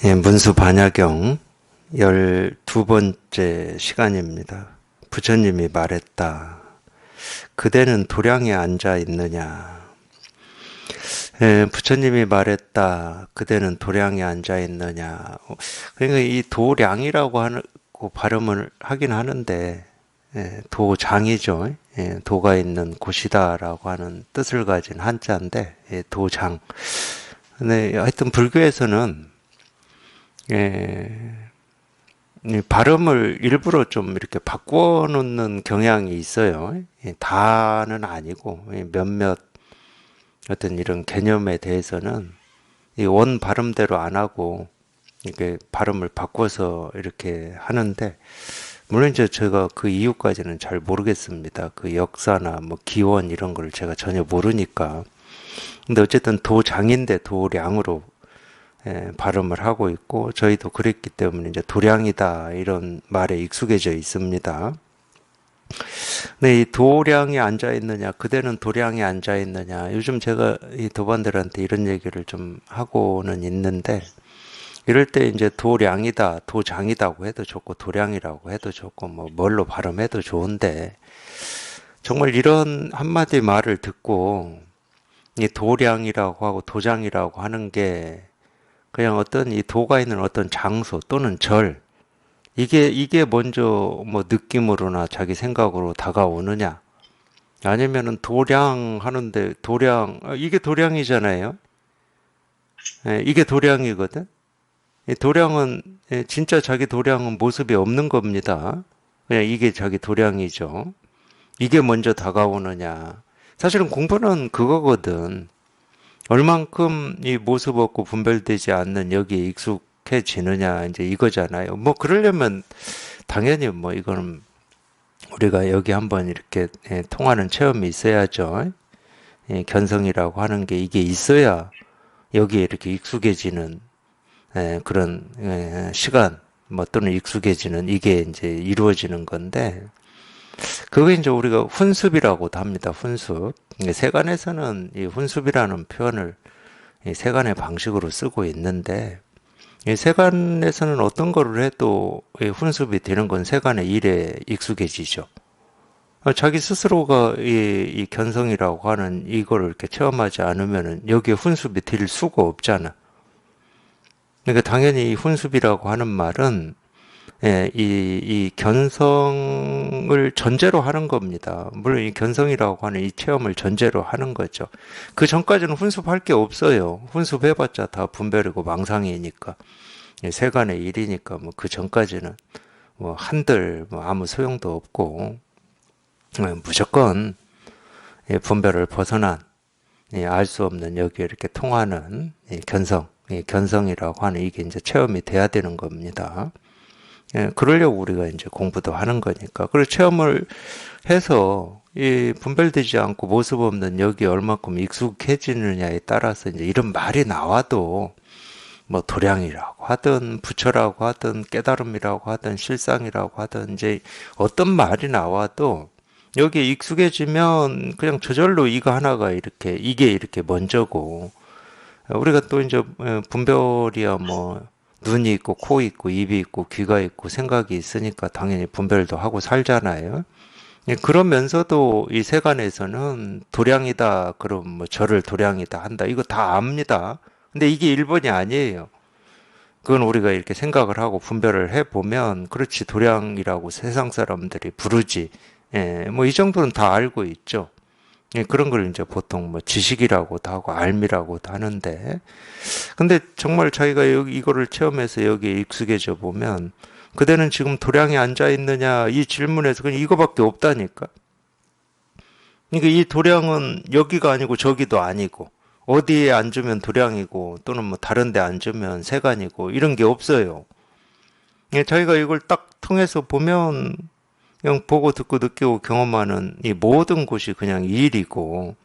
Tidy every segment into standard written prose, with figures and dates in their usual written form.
예, 문수 반야경 12번째 시간입니다. 부처님이 말했다. 그대는 도량에 앉아 있느냐? 예, 부처님이 말했다. 그대는 도량에 앉아 있느냐? 그러니까 이 도량이라고 하고 발음을 하긴 하는데, 예, 도장이죠. 예, 도가 있는 곳이다라고 하는 뜻을 가진 한자인데, 예, 도장. 근데 하여튼 불교에서는 예, 이 발음을 일부러 좀 이렇게 바꿔 놓는 경향이 있어요. 예, 다는 아니고 몇몇 어떤 이런 개념에 대해서는 이 원 발음대로 안 하고 이렇게 발음을 바꿔서 이렇게 하는데, 물론 이제 제가 그 이유까지는 잘 모르겠습니다. 그 역사나 뭐 기원 이런 걸 제가 전혀 모르니까. 근데 어쨌든 도장인데 도량으로 발음을 하고 있고, 저희도 그랬기 때문에 이제 도량이다 이런 말에 익숙해져 있습니다. 근데 이 도량에 앉아 있느냐, 그대는 도량에 앉아 있느냐, 요즘 제가 이 도반들한테 이런 얘기를 좀 하고는 있는데, 이럴 때 이제 도량이다, 도장이다고 해도 좋고, 도량이라고 해도 좋고, 뭐 뭘로 발음해도 좋은데, 정말 이런 한마디 말을 듣고 이 도량이라고 하고 도장이라고 하는 게 그냥 어떤 이 도가 있는 어떤 장소 또는 절, 이게 먼저 뭐 느낌으로나 자기 생각으로 다가오느냐, 아니면은 도량 하는데 도량, 이게 도량이잖아요. 예, 이게 도량이거든. 이 도량은 진짜 자기 도량은 모습이 없는 겁니다. 그냥 이게 자기 도량이죠. 이게 먼저 다가오느냐. 사실은 공부는 그거거든. 얼만큼 이 모습 없고 분별되지 않는 여기에 익숙해지느냐, 이제 이거잖아요. 뭐 그러려면 당연히 뭐 이거는 우리가 여기 한번 이렇게 통하는 체험이 있어야죠. 견성이라고 하는 게 이게 있어야 여기에 이렇게 익숙해지는 그런 시간, 뭐 또는 익숙해지는 이게 이제 이루어지는 건데, 그거 이제 우리가 훈습이라고도 합니다. 훈습. 세간에서는 이 훈습이라는 표현을 이 세간의 방식으로 쓰고 있는데, 이 세간에서는 어떤 거를 해도 이 훈습이 되는 건 세간의 일에 익숙해지죠. 자기 스스로가 이 견성이라고 하는 이거를 이렇게 체험하지 않으면은 여기에 훈습이 될 수가 없잖아. 그러니까 당연히 이 훈습이라고 하는 말은 이 견성을 전제로 하는 겁니다. 물론 이 견성이라고 하는 이 체험을 전제로 하는 거죠. 그 전까지는 훈습할 게 없어요. 훈습해봤자 다 분별이고 망상이니까. 세간의 일이니까 뭐 그 전까지는 뭐 한들 뭐 아무 소용도 없고, 무조건 분별을 벗어난 알 수 없는 여기에 이렇게 통하는 견성, 견성이라고 하는 이게 이제 체험이 돼야 되는 겁니다. 그러려고 우리가 이제 공부도 하는 거니까. 그리고 체험을 해서 이 분별되지 않고 모습 없는 여기에 얼마큼 익숙해지느냐에 따라서 이제 이런 말이 나와도 뭐 도량이라고 하든 부처라고 하든 깨달음이라고 하든 실상이라고 하든 이제 어떤 말이 나와도 여기에 익숙해지면 그냥 저절로 이거 하나가 이게 이렇게 먼저고, 우리가 또 이제 분별이야 뭐 눈이 있고 코 있고 입이 있고 귀가 있고 생각이 있으니까 당연히 분별도 하고 살잖아요. 그러면서도 이 세간에서는 도량이다 그럼 뭐 저를 도량이다 한다 이거 다 압니다. 근데 이게 일본이 아니에요. 그건 우리가 이렇게 생각을 하고 분별을 해 보면 그렇지 도량이라고 세상 사람들이 부르지. 예, 뭐 이 정도는 다 알고 있죠. 예, 그런 걸 이제 보통 뭐 지식이라고도 하고 알미라고도 하는데, 근데 정말 자기가 여기 이거를 체험해서 여기에 익숙해져 보면 그대는 지금 도량에 앉아 있느냐 이 질문에서 그냥 이거밖에 없다니까. 그러니까 이 도량은 여기가 아니고 저기도 아니고, 어디에 앉으면 도량이고 또는 뭐 다른 데 앉으면 세간이고 이런 게 없어요. 예, 자기가 이걸 딱 통해서 보면 그냥 보고 듣고 느끼고 경험하는 이 모든 곳이 그냥 일이고,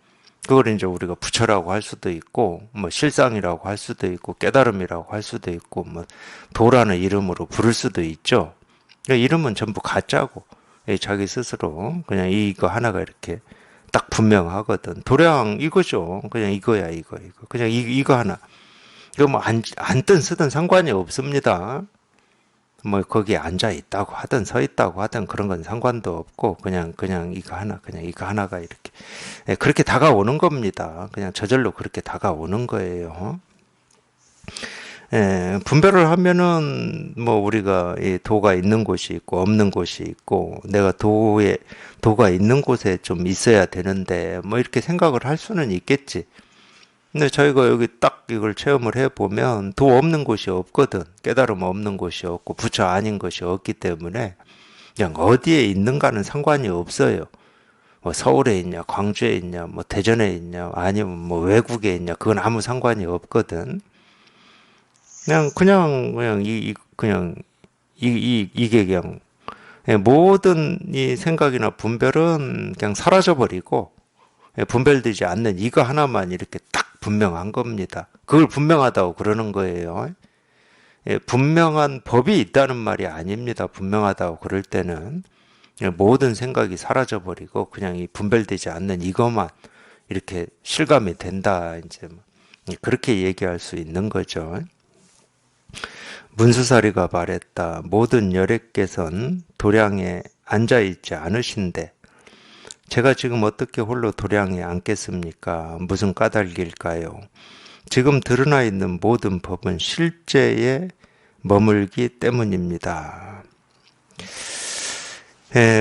그걸 이제 우리가 부처라고 할 수도 있고, 뭐 실상이라고 할 수도 있고, 깨달음이라고 할 수도 있고, 뭐 도라는 이름으로 부를 수도 있죠. 그러니까 이름은 전부 가짜고, 자기 스스로 그냥 이거 하나가 이렇게 딱 분명하거든. 도량 이거죠. 그냥 이거야, 이거. 그냥 이거 하나. 이거 뭐 앉든 서든 상관이 없습니다. 뭐 거기에 앉아 있다고 하든 서 있다고 하든 그런 건 상관도 없고 그냥 이거 하나 그냥 이거 하나가 이렇게 그렇게 다가오는 겁니다. 그냥 저절로 그렇게 다가오는 거예요. 분별을 하면은 뭐 우리가 이 도가 있는 곳이 있고 없는 곳이 있고 내가 도가 있는 곳에 좀 있어야 되는데 뭐 이렇게 생각을 할 수는 있겠지. 근데 저희가 여기 딱 이걸 체험을 해보면 도 없는 곳이 없거든. 깨달음 없는 곳이 없고 부처 아닌 것이 없기 때문에 그냥 어디에 있는가는 상관이 없어요. 뭐 서울에 있냐, 광주에 있냐, 뭐 대전에 있냐, 아니면 뭐 외국에 있냐, 그건 아무 상관이 없거든. 이게 그냥 모든 이 생각이나 분별은 그냥 사라져 버리고 분별되지 않는 이거 하나만 이렇게 딱 분명한 겁니다. 그걸 분명하다고 그러는 거예요. 분명한 법이 있다는 말이 아닙니다. 분명하다고 그럴 때는 모든 생각이 사라져 버리고 그냥 이 분별되지 않는 이것만 이렇게 실감이 된다. 이제 그렇게 얘기할 수 있는 거죠. 문수사리가 말했다. 모든 열애께선 도량에 앉아있지 않으신데 제가 지금 어떻게 홀로 도량에 앉겠습니까? 무슨 까닭일까요? 지금 드러나 있는 모든 법은 실제에 머물기 때문입니다.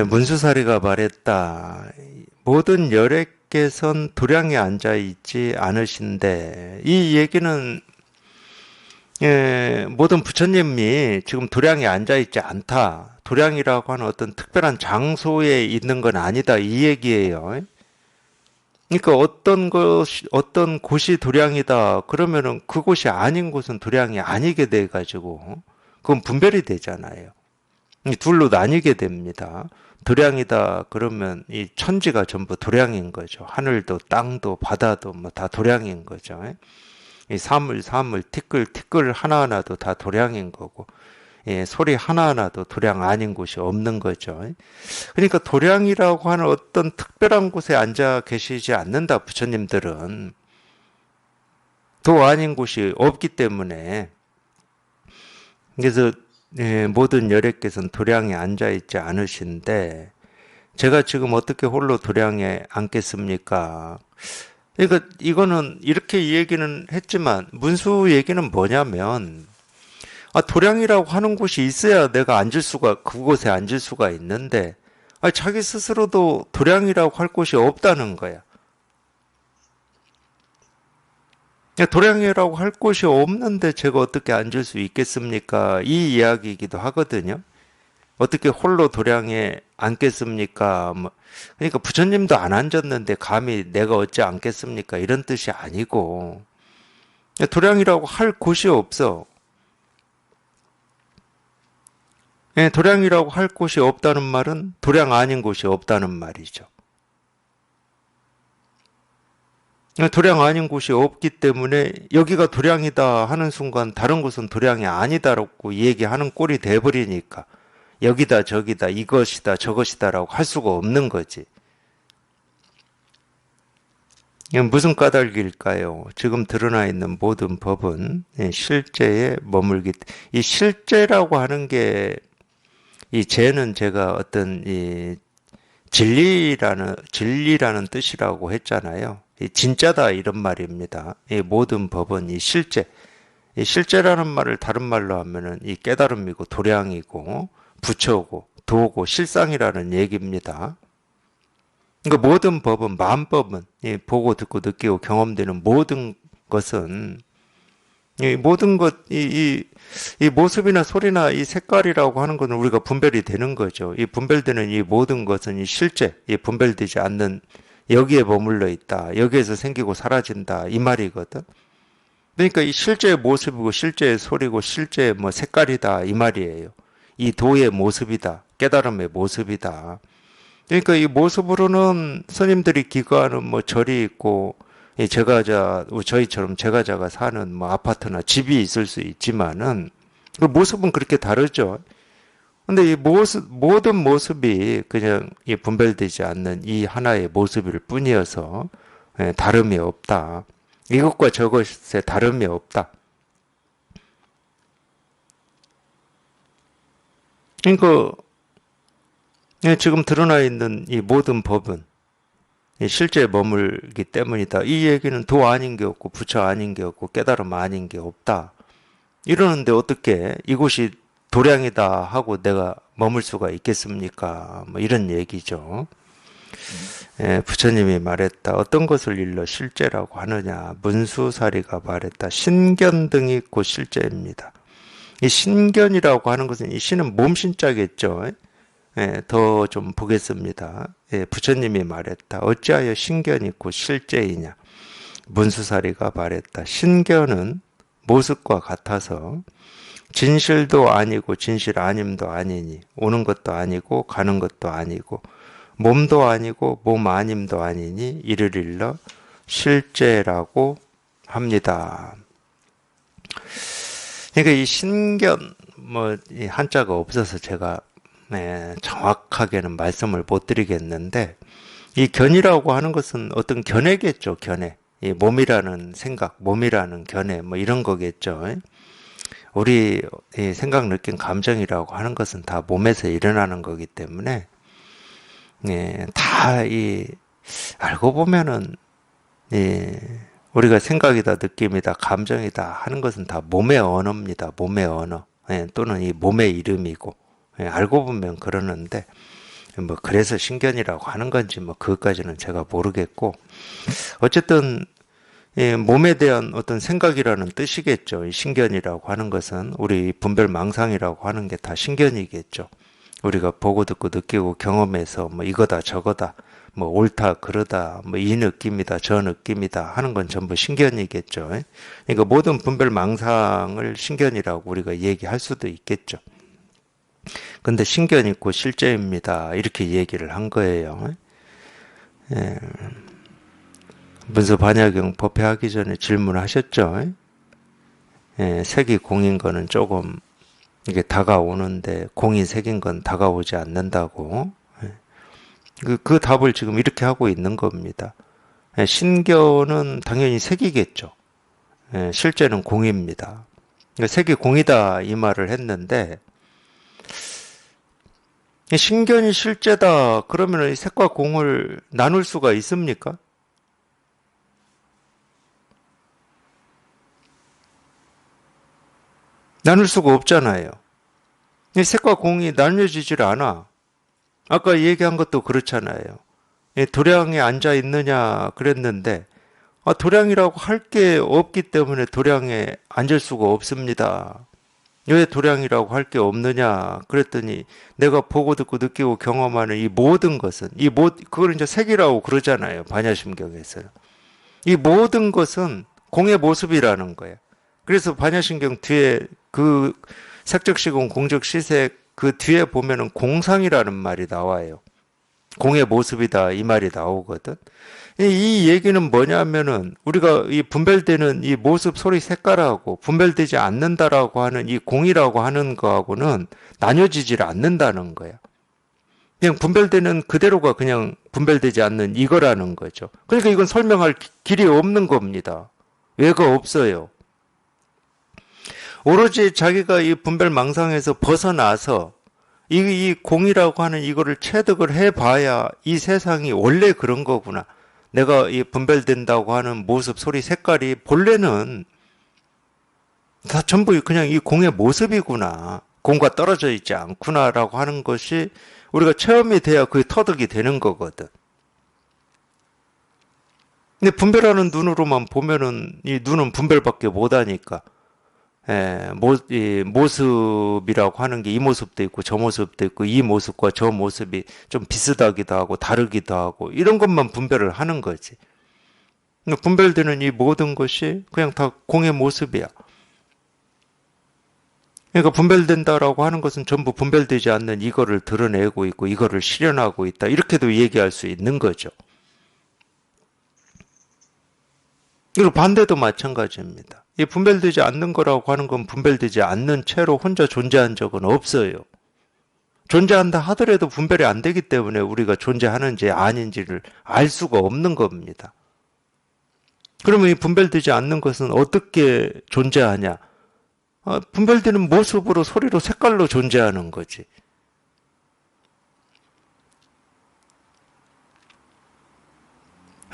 문수사리가 말했다. 모든 열애께선 도량에 앉아있지 않으신데 이 얘기는 모든 부처님이 지금 도량에 앉아있지 않다. 도량이라고 하는 어떤 특별한 장소에 있는 건 아니다. 이 얘기예요. 그러니까 어떤 곳이 도량이다. 그러면은 그곳이 아닌 곳은 도량이 아니게 돼가지고, 그건 분별이 되잖아요. 이 둘로 나뉘게 됩니다. 도량이다. 그러면 이 천지가 전부 도량인 거죠. 하늘도 땅도 바다도 뭐 다 도량인 거죠. 이 사물, 티끌 하나하나도 다 도량인 거고, 소리 하나하나도 도량 아닌 곳이 없는 거죠. 그러니까 도량이라고 하는 어떤 특별한 곳에 앉아 계시지 않는다, 부처님들은. 도 아닌 곳이 없기 때문에. 그래서, 모든 열애께서는 도량에 앉아 있지 않으신데, 제가 지금 어떻게 홀로 도량에 앉겠습니까? 그러니까 이거는 이렇게 얘기는 했지만 문수 얘기는 뭐냐면 도량이라고 하는 곳이 있어야 내가 그곳에 앉을 수가 있는데 자기 스스로도 도량이라고 할 곳이 없다는 거야. 도량이라고 할 곳이 없는데 제가 어떻게 앉을 수 있겠습니까? 이 이야기이기도 하거든요. 어떻게 홀로 도량에 앉겠습니까? 그러니까 부처님도 안 앉았는데 감히 내가 어찌 앉겠습니까? 이런 뜻이 아니고 도량이라고 할 곳이 없어. 도량이라고 할 곳이 없다는 말은 도량 아닌 곳이 없다는 말이죠. 도량 아닌 곳이 없기 때문에 여기가 도량이다 하는 순간 다른 곳은 도량이 아니다라고 얘기하는 꼴이 돼버리니까 여기다 저기다 이것이다 저것이다라고 할 수가 없는 거지. 이건 무슨 까닭일까요? 지금 드러나 있는 모든 법은 실제에 이 실제라고 하는 게 이 죄는 제가 어떤 이 진리라는 뜻이라고 했잖아요. 이 진짜다 이런 말입니다. 이 모든 법은 이 실제라는 말을 다른 말로 하면은 이 깨달음이고 도량이고 부처고 도고 실상이라는 얘기입니다. 그러니까 모든 법은 만법은 보고 듣고 느끼고 경험되는 모든 것은 이 모든 이 모습이나 소리나 이 색깔이라고 하는 것은 우리가 분별이 되는 거죠. 이 분별되는 이 모든 것은 이 실제, 이 분별되지 않는 여기에 머물러 있다. 여기에서 생기고 사라진다. 이 말이거든. 그러니까 이 실제의 모습이고 실제의 소리고 실제의 뭐 색깔이다. 이 말이에요. 이 도의 모습이다. 깨달음의 모습이다. 그러니까 이 모습으로는 스님들이 기거하는 뭐 절이 있고 저희처럼 제가자가 사는 뭐 아파트나 집이 있을 수 있지만은 그 모습은 그렇게 다르죠. 근데 이 모든 모습이 그냥 분별되지 않는 이 하나의 모습일 뿐이어서 다름이 없다. 이것과 저것에 다름이 없다. 그러니까 지금 드러나 있는 이 모든 법은 이 실제에 머물기 때문이다. 이 얘기는 도 아닌 게 없고 부처 아닌 게 없고 깨달음 아닌 게 없다. 이러는데 어떻게 이곳이 도량이다 하고 내가 머물 수가 있겠습니까? 뭐 이런 얘기죠. 부처님이 말했다. 어떤 것을 일러 실제라고 하느냐. 문수사리가 말했다. 신견 등이 곧 실제입니다. 이 신견이라고 하는 것은 이 신은 몸신자겠죠. 더 좀 보겠습니다. 부처님이 말했다. 어찌하여 신견이 곧 실제이냐. 문수사리가 말했다. 신견은 모습과 같아서 진실도 아니고 진실 아님도 아니니 오는 것도 아니고 가는 것도 아니고 몸도 아니고 몸 아님도 아니니 이를 일러 실제라고 합니다. 그러니까 이 신견 이 한자가 없어서 제가 정확하게는 말씀을 못 드리겠는데 이 견이라고 하는 것은 어떤 견해겠죠. 견해. 이 몸이라는 생각, 몸이라는 견해 이런 거겠죠. 우리 생각, 느낌, 감정이라고 하는 것은 다 몸에서 일어나는 거기 때문에 다 알고 보면은 우리가 생각이다, 느낌이다, 감정이다 하는 것은 다 몸의 언어입니다. 몸의 언어 또는 이 몸의 이름이고 알고 보면 그러는데 그래서 신견이라고 하는 건지 그것까지는 제가 모르겠고 어쨌든 몸에 대한 어떤 생각이라는 뜻이겠죠. 이 신견이라고 하는 것은 우리 분별망상이라고 하는 게 다 신견이겠죠. 우리가 보고 듣고 느끼고 경험해서 이거다 저거다 옳다 그러다 이 느낌이다 저 느낌이다 하는 건 전부 신견이겠죠. 그러니까 모든 분별망상을 신견이라고 우리가 얘기할 수도 있겠죠. 근데 신견이 곧 실제입니다. 이렇게 얘기를 한 거예요. 문서 반야경 법회하기 전에 질문하셨죠. 색이 공인 거는 조금 이게 다가오는데 공이 색인 건 다가오지 않는다고. 그 답을 지금 이렇게 하고 있는 겁니다. 신견은 당연히 색이겠죠. 실제는 공입니다. 그러니까 색이 공이다 이 말을 했는데 신견이 실제다 그러면 색과 공을 나눌 수가 있습니까? 나눌 수가 없잖아요. 색과 공이 나뉘어지질 않아. 아까 얘기한 것도 그렇잖아요. 도량에 앉아 있느냐 그랬는데 도량이라고 할 게 없기 때문에 도량에 앉을 수가 없습니다. 왜 도량이라고 할 게 없느냐 그랬더니 내가 보고 듣고 느끼고 경험하는 이 모든 것은 그걸 이제 색이라고 그러잖아요. 반야심경에서는. 이 모든 것은 공의 모습이라는 거예요. 그래서 반야심경 뒤에 그 색적시공 공적시색 그 뒤에 보면은 공상이라는 말이 나와요. 공의 모습이다 이 말이 나오거든. 이 얘기는 뭐냐면은 우리가 이 분별되는 이 모습, 소리, 색깔하고 분별되지 않는다라고 하는 이 공이라고 하는 거하고는 나뉘어지질 않는다는 거야. 그냥 분별되는 그대로가 그냥 분별되지 않는 이거라는 거죠. 그러니까 이건 설명할 길이 없는 겁니다. 왜가 없어요. 오로지 자기가 이 분별망상에서 벗어나서 이 공이라고 하는 이거를 체득을 해봐야 이 세상이 원래 그런 거구나. 내가 이 분별된다고 하는 모습, 소리, 색깔이 본래는 다 전부 그냥 이 공의 모습이구나. 공과 떨어져 있지 않구나라고 하는 것이 우리가 체험이 돼야 그게 터득이 되는 거거든. 근데 분별하는 눈으로만 보면은 이 눈은 분별밖에 못하니까. 이 모습이라고 하는 게 이 모습도 있고 저 모습도 있고 이 모습과 저 모습이 좀 비슷하기도 하고 다르기도 하고 이런 것만 분별을 하는 거지. 분별되는 이 모든 것이 그냥 다 공의 모습이야. 그러니까 분별된다라고 하는 것은 전부 분별되지 않는 이거를 드러내고 있고 이거를 실현하고 있다. 이렇게도 얘기할 수 있는 거죠. 그리고 반대도 마찬가지입니다. 이 분별되지 않는 거라고 하는 건 분별되지 않는 채로 혼자 존재한 적은 없어요. 존재한다 하더라도 분별이 안 되기 때문에 우리가 존재하는지 아닌지를 알 수가 없는 겁니다. 그러면 이 분별되지 않는 것은 어떻게 존재하냐? 분별되는 모습으로, 소리로, 색깔로 존재하는 거지.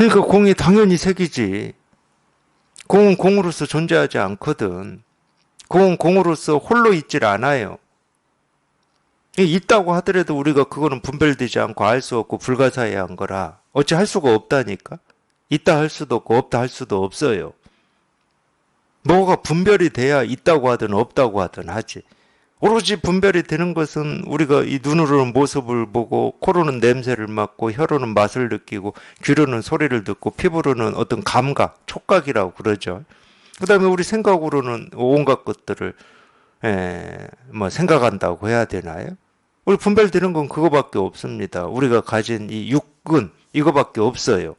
그러니까 공이 당연히 색이지. 공은 공으로서 존재하지 않거든. 공은 공으로서 홀로 있질 않아요. 있다고 하더라도 우리가 그거는 분별되지 않고 알 수 없고 불가사의한 거라 어찌 할 수가 없다니까. 있다 할 수도 없고 없다 할 수도 없어요. 뭐가 분별이 돼야 있다고 하든 없다고 하든 하지. 오로지 분별이 되는 것은 우리가 이 눈으로는 모습을 보고 코로는 냄새를 맡고 혀로는 맛을 느끼고 귀로는 소리를 듣고 피부로는 어떤 감각, 촉각이라고 그러죠. 그 다음에 우리 생각으로는 온갖 것들을 뭐 생각한다고 해야 되나요? 우리 분별되는 건 그거밖에 없습니다. 우리가 가진 이 육근 이거밖에 없어요.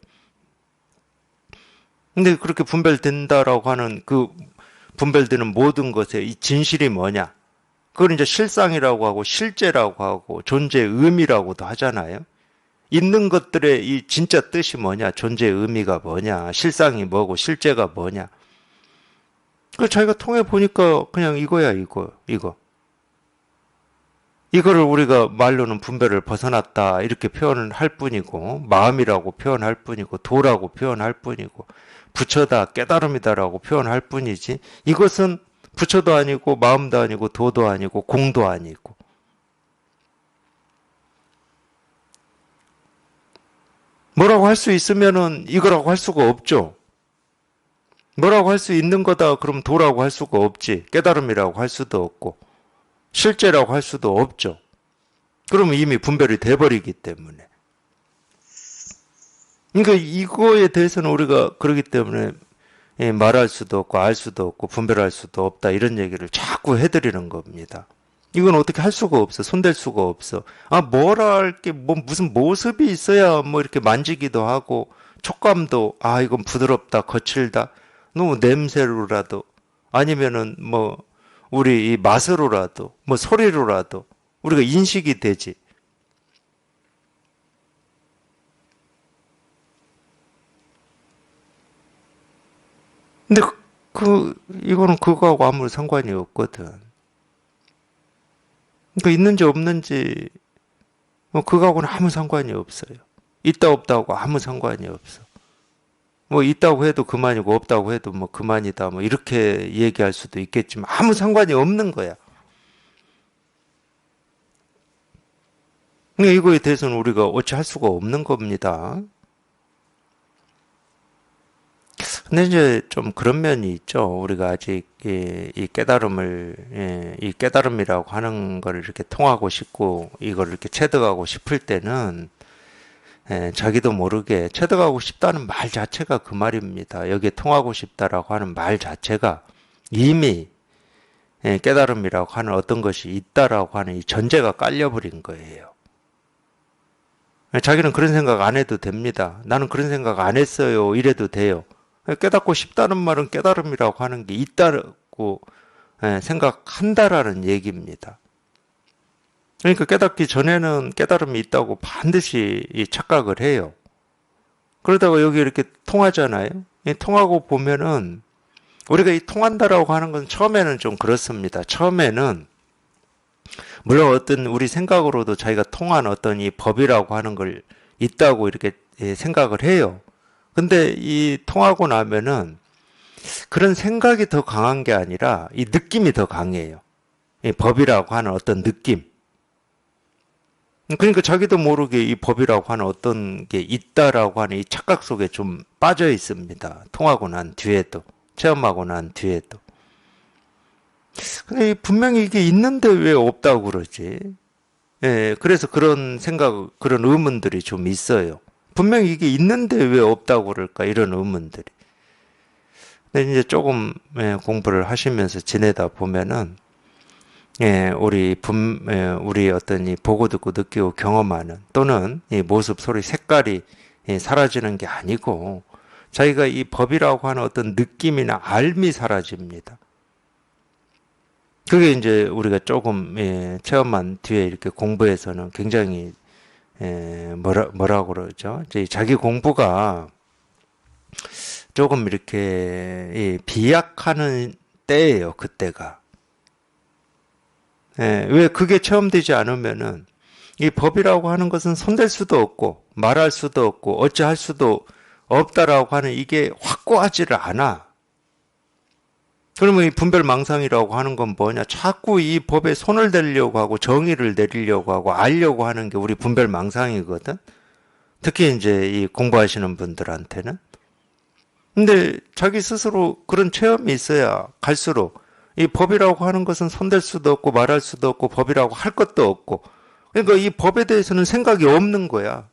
근데 그렇게 분별된다라고 하는 그 분별되는 모든 것의 이 진실이 뭐냐? 그걸 이제 실상이라고 하고 실제라고 하고 존재의 의미라고도 하잖아요. 있는 것들의 이 진짜 뜻이 뭐냐? 존재의 의미가 뭐냐? 실상이 뭐고 실제가 뭐냐? 그 자기가 통해 보니까 그냥 이거야 이거. 이거를 우리가 말로는 분별을 벗어났다 이렇게 표현을 할 뿐이고 마음이라고 표현할 뿐이고 도라고 표현할 뿐이고 부처다 깨달음이다라고 표현할 뿐이지 이것은 부처도 아니고 마음도 아니고 도도 아니고 공도 아니고 뭐라고 할 수 있으면은 이거라고 할 수가 없죠. 뭐라고 할 수 있는 거다 그럼 도라고 할 수가 없지. 깨달음이라고 할 수도 없고 실제라고 할 수도 없죠. 그러면 이미 분별이 돼버리기 때문에. 그러니까 이거에 대해서는 우리가 그러기 때문에 말할 수도 없고 알 수도 없고 분별할 수도 없다 이런 얘기를 자꾸 해드리는 겁니다. 이건 어떻게 할 수가 없어. 손댈 수가 없어. 뭐라 할 게 뭐 무슨 모습이 있어야 뭐 이렇게 만지기도 하고 촉감도 이건 부드럽다 거칠다 너무 냄새로라도 아니면은 뭐 우리 이 맛으로라도 뭐 소리로라도 우리가 인식이 되지. 근데 이거는 그거하고 아무 상관이 없거든. 그러니까 있는지 없는지 뭐 그거하고는 아무 상관이 없어요. 있다 없다고 아무 상관이 없어. 뭐 있다고 해도 그만이고 없다고 해도 뭐 그만이다 뭐 이렇게 얘기할 수도 있겠지만 아무 상관이 없는 거야. 그러니까 이거에 대해서는 우리가 어찌 할 수가 없는 겁니다. 근데 이제 좀 그런 면이 있죠. 우리가 아직 이 깨달음을 이 깨달음이라고 하는 걸 이렇게 통하고 싶고 이걸 이렇게 체득하고 싶을 때는 자기도 모르게 체득하고 싶다는 말 자체가 그 말입니다. 여기에 통하고 싶다라고 하는 말 자체가 이미 깨달음이라고 하는 어떤 것이 있다라고 하는 이 전제가 깔려버린 거예요. 자기는 그런 생각 안 해도 됩니다. 나는 그런 생각 안 했어요. 이래도 돼요. 깨닫고 싶다는 말은 깨달음이라고 하는 게 있다고 생각한다라는 얘기입니다. 그러니까 깨닫기 전에는 깨달음이 있다고 반드시 착각을 해요. 그러다가 여기 이렇게 통하잖아요. 통하고 보면은 우리가 이 통한다라고 하는 건 처음에는 좀 그렇습니다. 처음에는 물론 어떤 우리 생각으로도 자기가 통한 어떤 이 법이라고 하는 걸 있다고 이렇게 생각을 해요. 근데 이 통하고 나면은 그런 생각이 더 강한 게 아니라 이 느낌이 더 강해요. 이 법이라고 하는 어떤 느낌. 그러니까 자기도 모르게 이 법이라고 하는 어떤 게 있다라고 하는 이 착각 속에 좀 빠져 있습니다. 통하고 난 뒤에도, 체험하고 난 뒤에도. 근데 분명히 이게 있는데 왜 없다고 그러지? 그래서 그런 생각, 그런 의문들이 좀 있어요. 분명히 이게 있는데 왜 없다고 그럴까? 이런 의문들이. 근데 이제 조금 공부를 하시면서 지내다 보면은 우리 어떤 이 보고 듣고 느끼고 경험하는 또는 이 모습, 소리, 색깔이 사라지는 게 아니고 자기가 이 법이라고 하는 어떤 느낌이나 알미 사라집니다. 그게 이제 우리가 조금 체험한 뒤에 이렇게 공부해서는 굉장히 뭐라고 그러죠? 이제 자기 공부가 조금 이렇게 비약하는 때예요, 그때가. 왜 그게 체험되지 않으면은 이 법이라고 하는 것은 손댈 수도 없고 말할 수도 없고 어찌할 수도 없다라고 하는 이게 확고하지를 않아. 그러면 이 분별망상이라고 하는 건 뭐냐? 자꾸 이 법에 손을 대려고 하고 정의를 내리려고 하고 알려고 하는 게 우리 분별망상이거든. 특히 이제 이 공부하시는 분들한테는. 근데 자기 스스로 그런 체험이 있어야 갈수록 이 법이라고 하는 것은 손댈 수도 없고 말할 수도 없고 법이라고 할 것도 없고, 그러니까 이 법에 대해서는 생각이 없는 거야.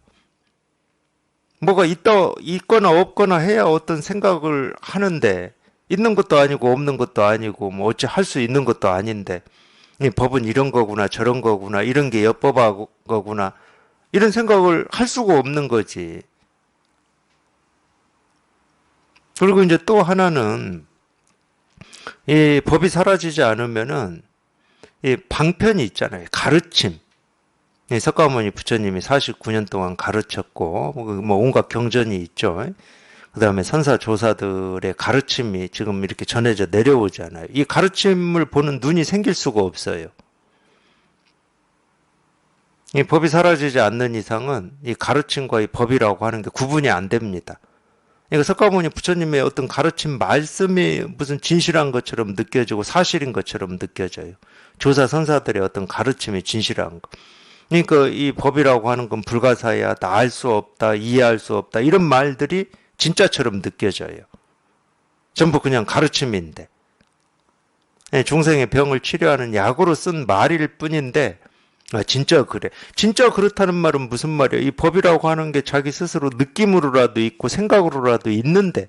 뭐가 있거나 없거나 해야 어떤 생각을 하는데, 있는 것도 아니고 없는 것도 아니고 뭐 어찌 할 수 있는 것도 아닌데, 이 법은 이런 거구나 저런 거구나 이런 게 엿법한 거구나 이런 생각을 할 수가 없는 거지. 그리고 이제 또 하나는 이 법이 사라지지 않으면은 이 방편이 있잖아요. 가르침. 이 석가모니 부처님이 49년 동안 가르쳤고 뭐 온갖 경전이 있죠. 그 다음에 선사조사들의 가르침이 지금 이렇게 전해져 내려오잖아요. 이 가르침을 보는 눈이 생길 수가 없어요. 이 법이 사라지지 않는 이상은 이 가르침과 이 법이라고 하는 게 구분이 안 됩니다. 그러니까 석가모니 부처님의 어떤 가르침 말씀이 무슨 진실한 것처럼 느껴지고 사실인 것처럼 느껴져요. 조사 선사들의 어떤 가르침이 진실한 거. 그러니까 이 법이라고 하는 건 불가사의하다, 알 수 없다, 이해할 수 없다 이런 말들이 진짜처럼 느껴져요. 전부 그냥 가르침인데 중생의 병을 치료하는 약으로 쓴 말일 뿐인데 진짜 그래. 진짜 그렇다는 말은 무슨 말이야? 이 법이라고 하는 게 자기 스스로 느낌으로라도 있고 생각으로라도 있는데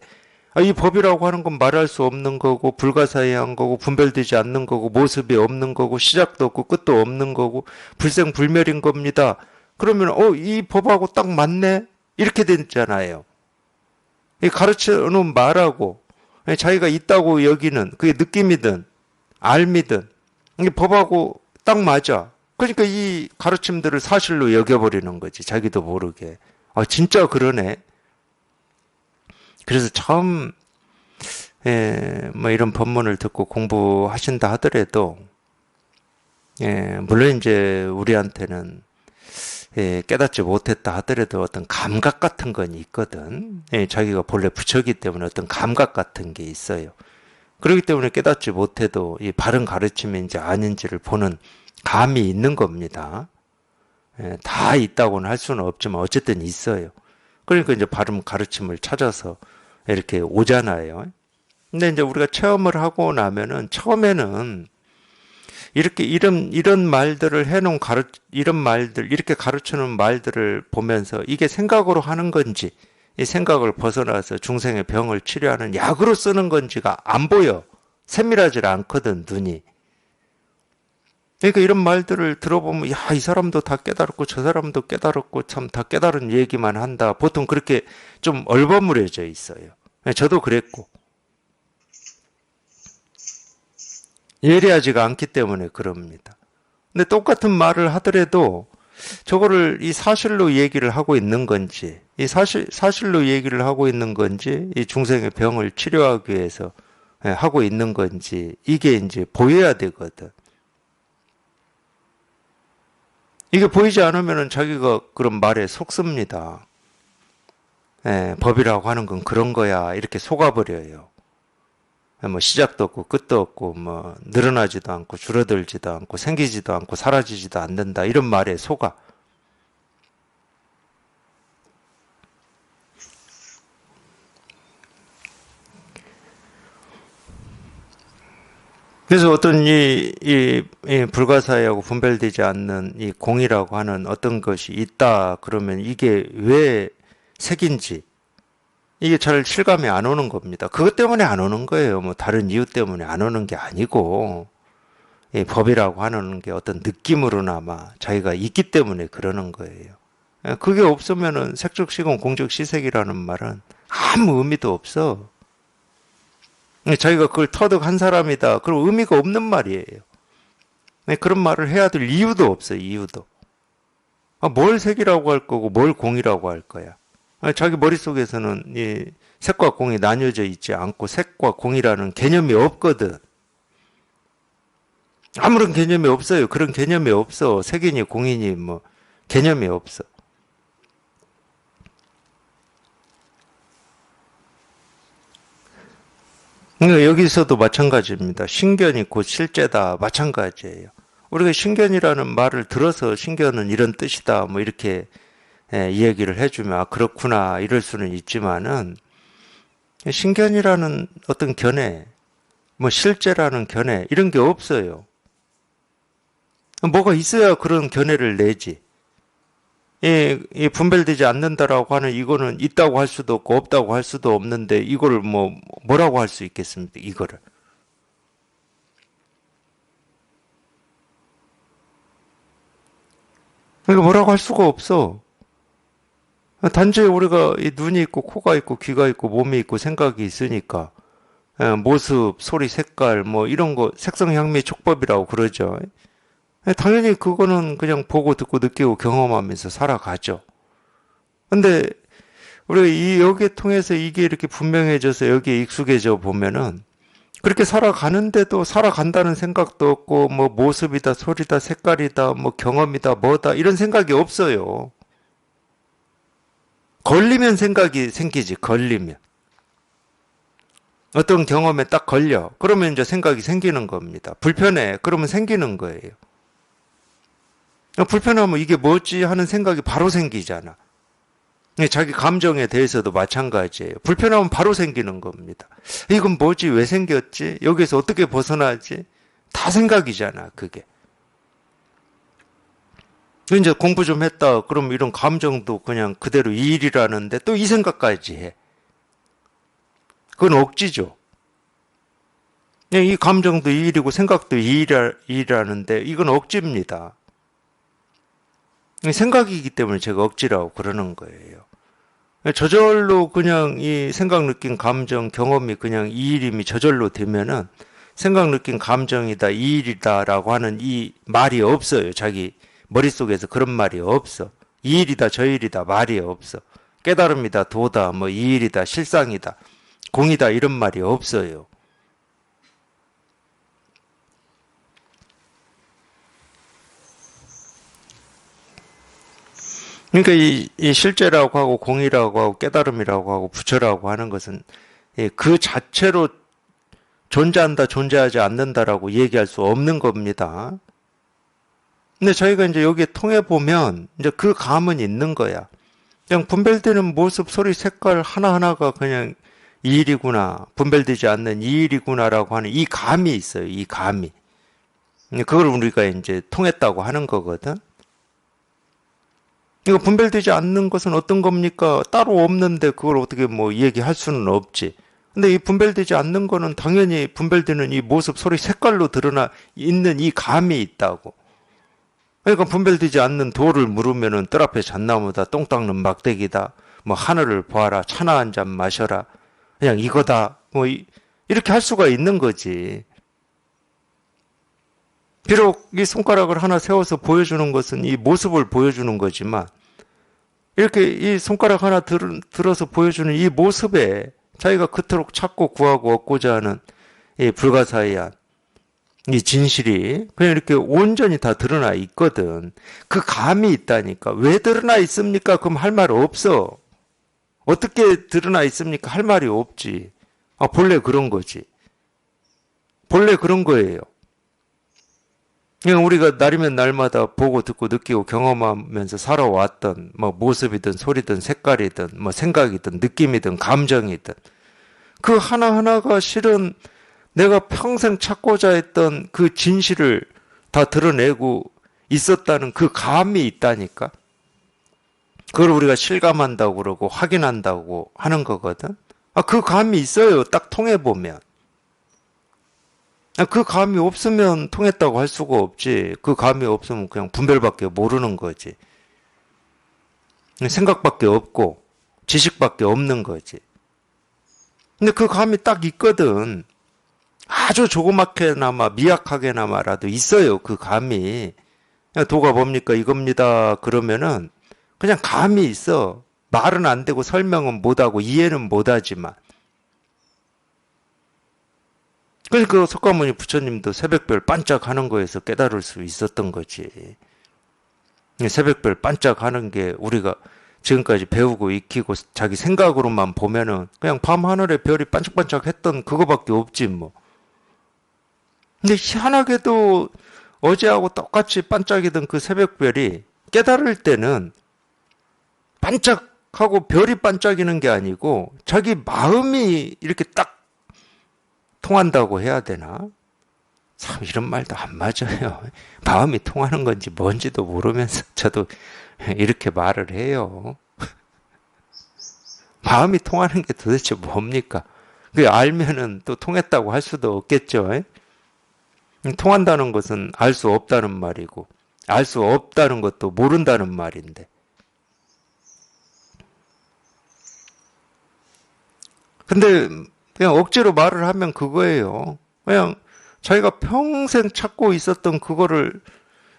이 법이라고 하는 건 말할 수 없는 거고 불가사의한 거고 분별되지 않는 거고 모습이 없는 거고 시작도 없고 끝도 없는 거고 불생불멸인 겁니다. 그러면 이 법하고 딱 맞네? 이렇게 되잖아요. 이 가르쳐놓은 말하고 자기가 있다고 여기는 그게 느낌이든 알미든 이게 법하고 딱 맞아. 그러니까 이 가르침들을 사실로 여겨버리는 거지. 자기도 모르게. 진짜 그러네. 그래서 처음 뭐 이런 법문을 듣고 공부하신다 하더라도 물론 이제 우리한테는 깨닫지 못했다 하더라도 어떤 감각 같은 건 있거든. 자기가 본래 부처기 때문에 어떤 감각 같은 게 있어요. 그렇기 때문에 깨닫지 못해도 이 바른 가르침인지 아닌지를 보는 감이 있는 겁니다. 다 있다고는 할 수는 없지만 어쨌든 있어요. 그러니까 이제 바른 가르침을 찾아서 이렇게 오잖아요. 근데 이제 우리가 체험을 하고 나면은 처음에는 이렇게 이런 말들을 해놓은 이런 말들, 이렇게 가르치는 말들을 보면서 이게 생각으로 하는 건지, 이 생각을 벗어나서 중생의 병을 치료하는 약으로 쓰는 건지가 안 보여. 세밀하지 않거든, 눈이. 그러니까 이런 말들을 들어보면, 이 사람도 다 깨달았고, 저 사람도 깨달았고, 참 다 깨달은 얘기만 한다. 보통 그렇게 좀 얼버무려져 있어요. 저도 그랬고. 예리하지가 않기 때문에 그럽니다. 근데 똑같은 말을 하더라도 저거를 이 사실로 얘기를 하고 있는 건지, 이 사실로 얘기를 하고 있는 건지, 이 중생의 병을 치료하기 위해서 하고 있는 건지, 이게 이제 보여야 되거든. 이게 보이지 않으면 자기가 그런 말에 속습니다. 법이라고 하는 건 그런 거야. 이렇게 속아버려요. 뭐 시작도 없고 끝도 없고 뭐 늘어나지도 않고 줄어들지도 않고 생기지도 않고 사라지지도 않는다 이런 말에 속아. 그래서 어떤 이 불가사의하고 분별되지 않는 이 공이라고 하는 어떤 것이 있다 그러면 이게 왜 색인지 이게 잘 실감이 안 오는 겁니다. 그것 때문에 안 오는 거예요. 뭐 다른 이유 때문에 안 오는 게 아니고 이 법이라고 하는 게 어떤 느낌으로나마 자기가 있기 때문에 그러는 거예요. 그게 없으면은 색적시공 공적시색이라는 말은 아무 의미도 없어. 자기가 그걸 터득한 사람이다. 그럼 의미가 없는 말이에요. 그런 말을 해야 될 이유도 없어요. 이유도. 뭘 색이라고 할 거고 뭘 공이라고 할 거야. 자기 머릿속에서는 이 색과 공이 나뉘어져 있지 않고 색과 공이라는 개념이 없거든. 아무런 개념이 없어요. 그런 개념이 없어. 색이니 공이니 뭐 개념이 없어. 그러니까 여기서도 마찬가지입니다. 신견이 곧 실제다. 마찬가지예요. 우리가 신견이라는 말을 들어서 신견은 이런 뜻이다. 뭐 이렇게 이야기를 해주면 아, 그렇구나. 이럴 수는 있지만은 신견이라는 어떤 견해, 뭐 실제라는 견해 이런 게 없어요. 뭐가 있어야 그런 견해를 내지. 이 분별되지 않는다라고 하는 이거는 있다고 할 수도 없고 없다고 할 수도 없는데 이거를 뭐라고 할 수 있겠습니까? 이거를. 이거 뭐라고 할 수가 없어. 단지 우리가 이 눈이 있고 코가 있고 귀가 있고 몸이 있고 생각이 있으니까 모습, 소리, 색깔 뭐 이런 거 색성향미 촉법이라고 그러죠. 당연히 그거는 그냥 보고 듣고 느끼고 경험하면서 살아가죠. 근데 우리가 여기에 통해서 이게 이렇게 분명해져서 여기에 익숙해져 보면은 그렇게 살아가는데도 살아간다는 생각도 없고 뭐 모습이다, 소리다, 색깔이다, 뭐 경험이다, 뭐다 이런 생각이 없어요. 걸리면 생각이 생기지, 걸리면. 어떤 경험에 딱 걸려. 그러면 이제 생각이 생기는 겁니다. 불편해. 그러면 생기는 거예요. 불편하면 이게 뭐지 하는 생각이 바로 생기잖아. 자기 감정에 대해서도 마찬가지예요. 불편하면 바로 생기는 겁니다. 이건 뭐지? 왜 생겼지? 여기서 어떻게 벗어나지? 다 생각이잖아, 그게. 이제 공부 좀 했다. 그럼 이런 감정도 그냥 그대로 이 일이라는데 또 이 생각까지 해. 그건 억지죠. 이 감정도 이 일이고 생각도 이 일이라는데 이건 억지입니다. 생각이기 때문에 제가 억지라고 그러는 거예요. 저절로 그냥 이 생각, 느낀 감정, 경험이 그냥 이 일임이 저절로 되면은 생각, 느낀 감정이다, 이 일이다라고 하는 이 말이 없어요. 자기 머릿속에서 그런 말이 없어. 이 일이다, 저 일이다 말이 없어. 깨달음이다, 도다, 뭐 이 일이다, 실상이다, 공이다 이런 말이 없어요. 그러니까 이 실제라고 하고 공이라고 하고 깨달음이라고 하고 부처라고 하는 것은 그 자체로 존재한다, 존재하지 않는다라고 얘기할 수 없는 겁니다. 근데 저희가 이제 여기에 통해 보면 이제 그 감은 있는 거야. 그냥 분별되는 모습, 소리, 색깔 하나하나가 그냥 이 일이구나, 분별되지 않는 이 일이구나라고 하는 이 감이 있어요. 이 감이. 그걸 우리가 이제 통했다고 하는 거거든. 이거 분별되지 않는 것은 어떤 겁니까? 따로 없는데 그걸 어떻게 뭐 얘기할 수는 없지. 근데 이 분별되지 않는 거는 당연히 분별되는 이 모습, 소리, 색깔로 드러나 있는 이 감이 있다고. 그러니까 분별되지 않는 도를 물으면은 뜰 앞에 잣나무다, 똥 닦는 막대기다, 뭐 하늘을 보아라, 차나 한 잔 마셔라, 그냥 이거다, 뭐 이렇게 할 수가 있는 거지. 비록 이 손가락을 하나 세워서 보여주는 것은 이 모습을 보여주는 거지만 이렇게 이 손가락 하나 들어서 보여주는 이 모습에 자기가 그토록 찾고 구하고 얻고자 하는 이 불가사의한 이 진실이 그냥 이렇게 온전히 다 드러나 있거든. 그 감이 있다니까. 왜 드러나 있습니까? 그럼 할 말 없어. 어떻게 드러나 있습니까? 할 말이 없지. 아, 본래 그런 거지. 본래 그런 거예요. 그냥 우리가 날이면 날마다 보고 듣고 느끼고 경험하면서 살아왔던 뭐 모습이든 소리든 색깔이든 뭐 생각이든 느낌이든 감정이든 그 하나하나가 실은 내가 평생 찾고자 했던 그 진실을 다 드러내고 있었다는 그 감이 있다니까. 그걸 우리가 실감한다고 그러고 확인한다고 하는 거거든. 아, 그 감이 있어요. 딱 통해 보면. 그 감이 없으면 통했다고 할 수가 없지. 그 감이 없으면 그냥 분별밖에 모르는 거지. 생각밖에 없고 지식밖에 없는 거지. 근데 그 감이 딱 있거든. 아주 조그맣게나마 미약하게나마라도 있어요. 그 감이. 도가 뭡니까? 이겁니다. 그러면은 그냥 감이 있어. 말은 안 되고 설명은 못하고 이해는 못하지만. 그러니까 석가모니 부처님도 새벽별 반짝하는 거에서 깨달을 수 있었던 거지. 새벽별 반짝하는 게 우리가 지금까지 배우고 익히고 자기 생각으로만 보면은 그냥 밤하늘에 별이 반짝반짝했던 그거밖에 없지 뭐. 근데 희한하게도 어제하고 똑같이 반짝이던 그 새벽별이 깨달을 때는 반짝하고 별이 반짝이는 게 아니고 자기 마음이 이렇게 딱 통한다고 해야 되나? 참 이런 말도 안 맞아요. 마음이 통하는 건지 뭔지도 모르면서 저도 이렇게 말을 해요. 마음이 통하는 게 도대체 뭡니까? 그 알면은 또 통했다고 할 수도 없겠죠. 통한다는 것은 알 수 없다는 말이고, 알 수 없다는 것도 모른다는 말인데. 근데 그냥 억지로 말을 하면 그거예요. 그냥 자기가 평생 찾고 있었던 그거를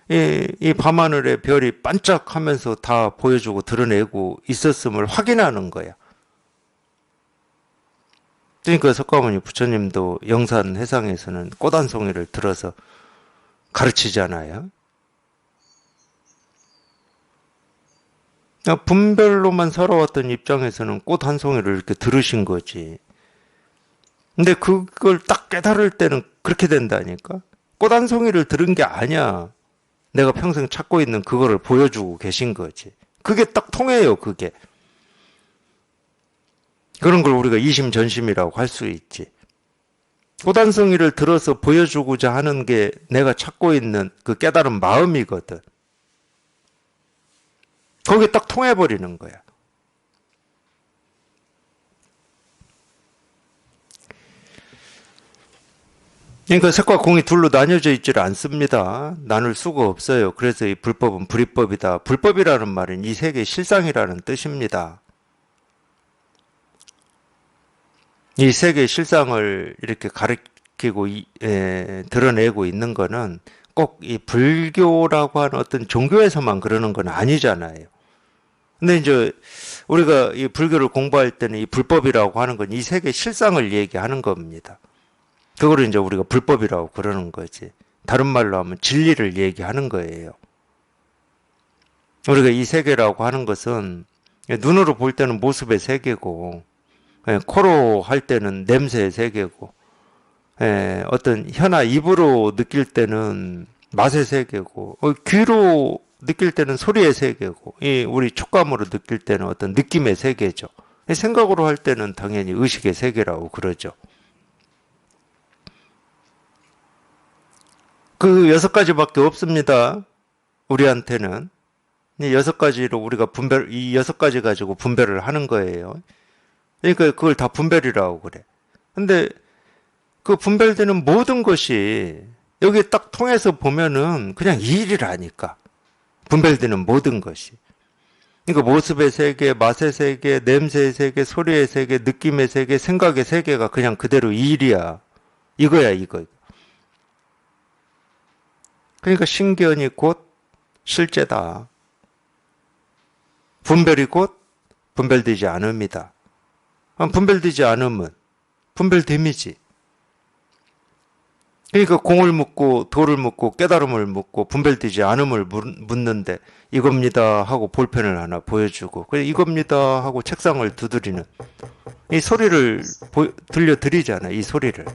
이 밤하늘의 별이 반짝하면서 다 보여주고 드러내고 있었음을 확인하는 거야. 그러니까 석가모니 부처님도 영산 해상에서는 꽃 한 송이를 들어서 가르치잖아요. 분별로만 살아왔던 입장에서는 꽃 한 송이를 이렇게 들으신 거지. 근데 그걸 딱 깨달을 때는 그렇게 된다니까? 꽃 한 송이를 들은 게 아니야. 내가 평생 찾고 있는 그거를 보여주고 계신 거지. 그게 딱 통해요, 그게. 그런 걸 우리가 이심전심이라고 할 수 있지. 꽃 한 송이를 들어서 보여주고자 하는 게 내가 찾고 있는 그 깨달은 마음이거든. 거기에 딱 통해버리는 거야. 그러니까 색과 공이 둘로 나뉘어져 있지를 않습니다. 나눌 수가 없어요. 그래서 이 불법은 불이법이다. 불법이라는 말은 이 세계의 실상이라는 뜻입니다. 이 세계의 실상을 이렇게 가리키고 드러내고 있는 거는 꼭 이 불교라고 하는 어떤 종교에서만 그러는 건 아니잖아요. 근데 이제 우리가 이 불교를 공부할 때는 이 불법이라고 하는 건 이 세계의 실상을 얘기하는 겁니다. 그거를 이제 우리가 불법이라고 그러는 거지. 다른 말로 하면 진리를 얘기하는 거예요. 우리가 이 세계라고 하는 것은 눈으로 볼 때는 모습의 세계고, 코로 할 때는 냄새의 세계고, 어떤 혀나 입으로 느낄 때는 맛의 세계고, 귀로 느낄 때는 소리의 세계고, 우리 촉감으로 느낄 때는 어떤 느낌의 세계죠. 생각으로 할 때는 당연히 의식의 세계라고 그러죠. 그 6가지밖에 없습니다. 우리한테는. 이 6가지로 우리가 이 6가지 가지고 분별을 하는 거예요. 그러니까 그걸 다 분별이라고 그래. 근데 그 분별되는 모든 것이 여기 딱 통해서 보면은 그냥 이 일이라니까. 분별되는 모든 것이. 그러니까 모습의 세계, 맛의 세계, 냄새의 세계, 소리의 세계, 느낌의 세계, 생각의 세계가 그냥 그대로 이 일이야. 이거야, 이거. 그러니까 신견이 곧 실제다. 분별이 곧 분별되지 않음이다. 분별되지 않으면 분별됨이지. 그러니까 공을 묻고 돌을 묻고 깨달음을 묻고 분별되지 않음을 묻는데 이겁니다 하고 볼펜을 하나 보여주고 그래 이겁니다 하고 책상을 두드리는 이 소리를 들려드리잖아. 이 소리를.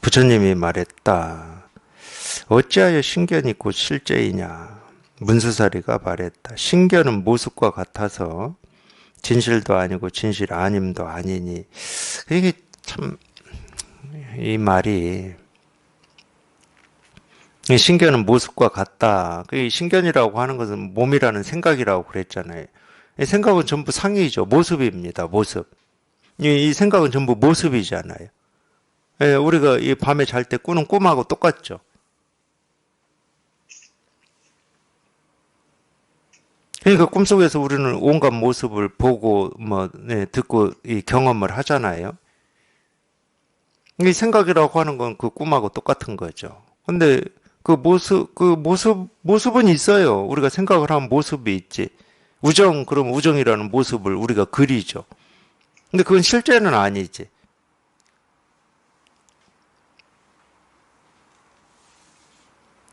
부처님이 말했다. 어찌하여 신견이 곧 실제이냐. 문수사리가 말했다. 신견은 모습과 같아서 진실도 아니고 진실 아님도 아니니. 이게 참, 이 말이, 신견은 모습과 같다. 이 신견이라고 하는 것은 몸이라는 생각이라고 그랬잖아요. 이 생각은 전부 상이죠. 모습입니다. 모습. 이 생각은 전부 모습이잖아요. 우리가 이 밤에 잘 때 꾸는 꿈하고 똑같죠. 그러니까 꿈속에서 우리는 온갖 모습을 보고 듣고 이 경험을 하잖아요. 이 생각이라고 하는 건 그 꿈하고 똑같은 거죠. 근데 모습은 있어요. 우리가 생각을 하면 모습이 있지. 그럼 우정이라는 모습을 우리가 그리죠. 근데 그건 실제는 아니지.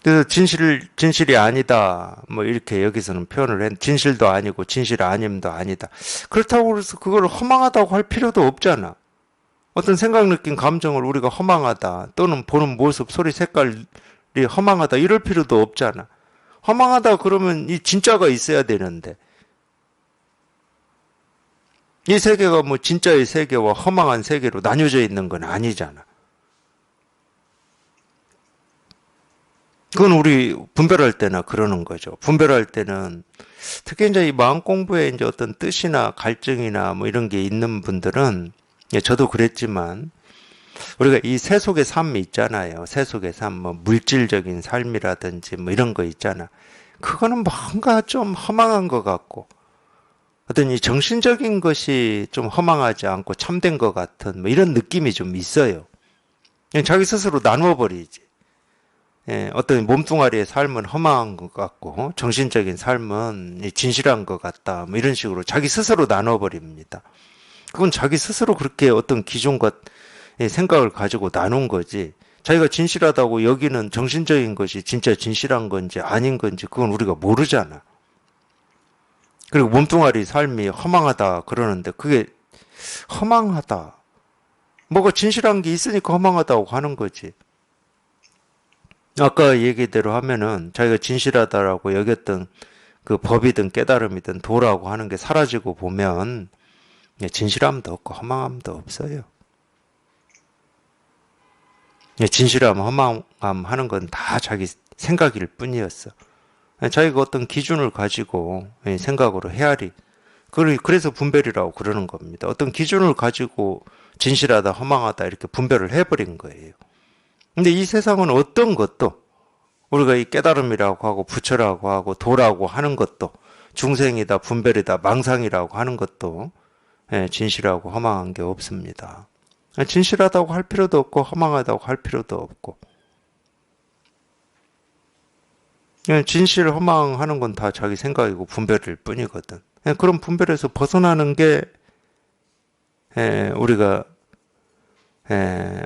그래서 진실이 아니다. 뭐 이렇게 여기서는 표현을 했, 진실도 아니고 진실 아님도 아니다. 그렇다고 해서 그걸 허망하다고 할 필요도 없잖아. 어떤 생각, 느낌, 감정을 우리가 허망하다 또는 보는 모습, 소리, 색깔이 허망하다 이럴 필요도 없잖아. 허망하다 그러면 이 진짜가 있어야 되는데 이 세계가 뭐 진짜의 세계와 허망한 세계로 나뉘어져 있는 건 아니잖아. 그건 우리 분별할 때나 그러는 거죠. 분별할 때는 특히 이제 이 마음 공부에 이제 어떤 뜻이나 갈증이나 뭐 이런 게 있는 분들은 저도 그랬지만 우리가 이 세속의 삶이 있잖아요. 세속의 삶, 뭐 물질적인 삶이라든지 뭐 이런 거 있잖아. 그거는 뭔가 좀 허망한 것 같고 어떤 이 정신적인 것이 좀 허망하지 않고 참된 것 같은 뭐 이런 느낌이 좀 있어요. 그냥 자기 스스로 나누어버리지. 예, 어떤 몸뚱아리의 삶은 허망한 것 같고 정신적인 삶은 진실한 것 같다. 뭐 이런 식으로 자기 스스로 나눠버립니다. 그건 자기 스스로 그렇게 어떤 기준과 생각을 가지고 나눈 거지. 자기가 진실하다고 여기는 정신적인 것이 진짜 진실한 건지 아닌 건지 그건 우리가 모르잖아. 그리고 몸뚱아리 삶이 허망하다 그러는데 그게 허망하다. 뭐가 진실한 게 있으니까 허망하다고 하는 거지. 아까 얘기대로 하면은 자기가 진실하다라고 여겼던 그 법이든 깨달음이든 도라고 하는 게 사라지고 보면 진실함도 없고 허망함도 없어요. 진실함, 허망함 하는 건 다 자기 생각일 뿐이었어. 자기가 어떤 기준을 가지고 생각으로 헤아리. 그래서 분별이라고 그러는 겁니다. 어떤 기준을 가지고 진실하다, 허망하다 이렇게 분별을 해버린 거예요. 근데 이 세상은 어떤 것도 우리가 이 깨달음이라고 하고 부처라고 하고 도라고 하는 것도 중생이다, 분별이다, 망상이라고 하는 것도 진실하고 허망한 게 없습니다. 진실하다고 할 필요도 없고 허망하다고 할 필요도 없고 진실, 허망하는 건 다 자기 생각이고 분별일 뿐이거든. 그런 분별에서 벗어나는 게 우리가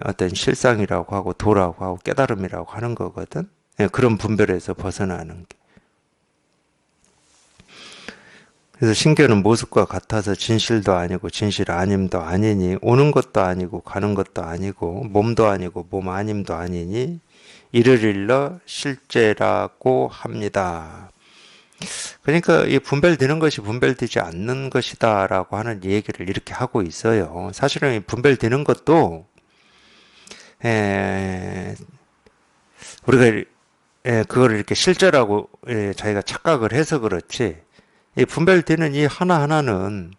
어떤 실상이라고 하고 도라고 하고 깨달음이라고 하는 거거든. 그런 분별에서 벗어나는 게. 그래서 신교는 모습과 같아서 진실도 아니고 진실 아님도 아니니 오는 것도 아니고 가는 것도 아니고 몸도 아니고 몸 아님도 아니니 이를 일러 실제라고 합니다. 그러니까 이 분별되는 것이 분별되지 않는 것이다라고 하는 얘기를 이렇게 하고 있어요. 사실은 이 분별되는 것도 우리가 그걸 이렇게 실제라고 자기가 착각을 해서 그렇지 이 분별되는 이 하나하나는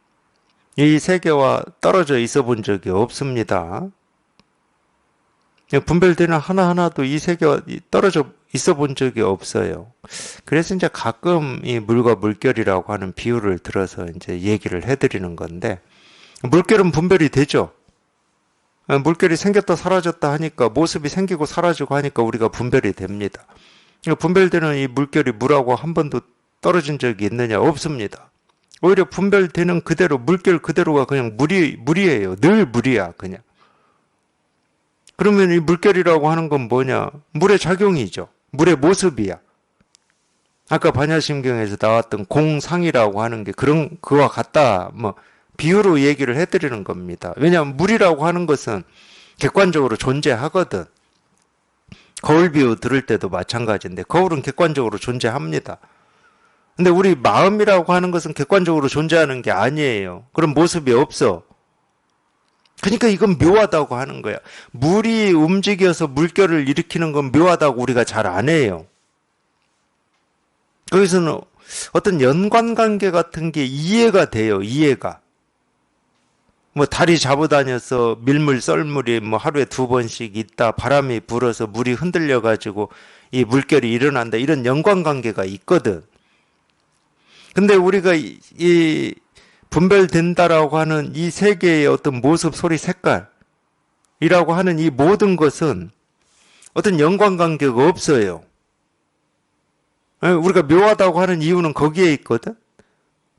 이 세계와 떨어져 있어 본 적이 없습니다. 분별되는 하나하나도 이 세계와 떨어져 있어 본 적이 없어요. 그래서 이제 가끔 이 물과 물결이라고 하는 비유를 들어서 이제 얘기를 해드리는 건데, 물결은 분별이 되죠. 물결이 생겼다 사라졌다 하니까 모습이 생기고 사라지고 하니까 우리가 분별이 됩니다. 분별되는 이 물결이 물하고 한 번도 떨어진 적이 있느냐? 없습니다. 오히려 분별되는 그대로 물결 그대로가 그냥 물이에요. 늘 물이야 그냥. 그러면 이 물결이라고 하는 건 뭐냐? 물의 작용이죠. 물의 모습이야. 아까 반야심경에서 나왔던 공상이라고 하는 게 그와 같다. 뭐 비유로 얘기를 해드리는 겁니다. 왜냐하면 물이라고 하는 것은 객관적으로 존재하거든. 거울 비유 들을 때도 마찬가지인데 거울은 객관적으로 존재합니다. 근데 우리 마음이라고 하는 것은 객관적으로 존재하는 게 아니에요. 그런 모습이 없어. 그러니까 이건 묘하다고 하는 거야. 물이 움직여서 물결을 일으키는 건 묘하다고 우리가 잘 안 해요. 거기서는 어떤 연관관계 같은 게 이해가 돼요. 이해가. 뭐 다리 잡아다녀서 밀물 썰물이 뭐 하루에 2번씩 있다. 바람이 불어서 물이 흔들려 가지고 이 물결이 일어난다. 이런 연관관계가 있거든. 근데 우리가 이 분별된다라고 하는 이 세계의 어떤 모습, 소리, 색깔이라고 하는 이 모든 것은 어떤 연관관계가 없어요. 우리가 묘하다고 하는 이유는 거기에 있거든.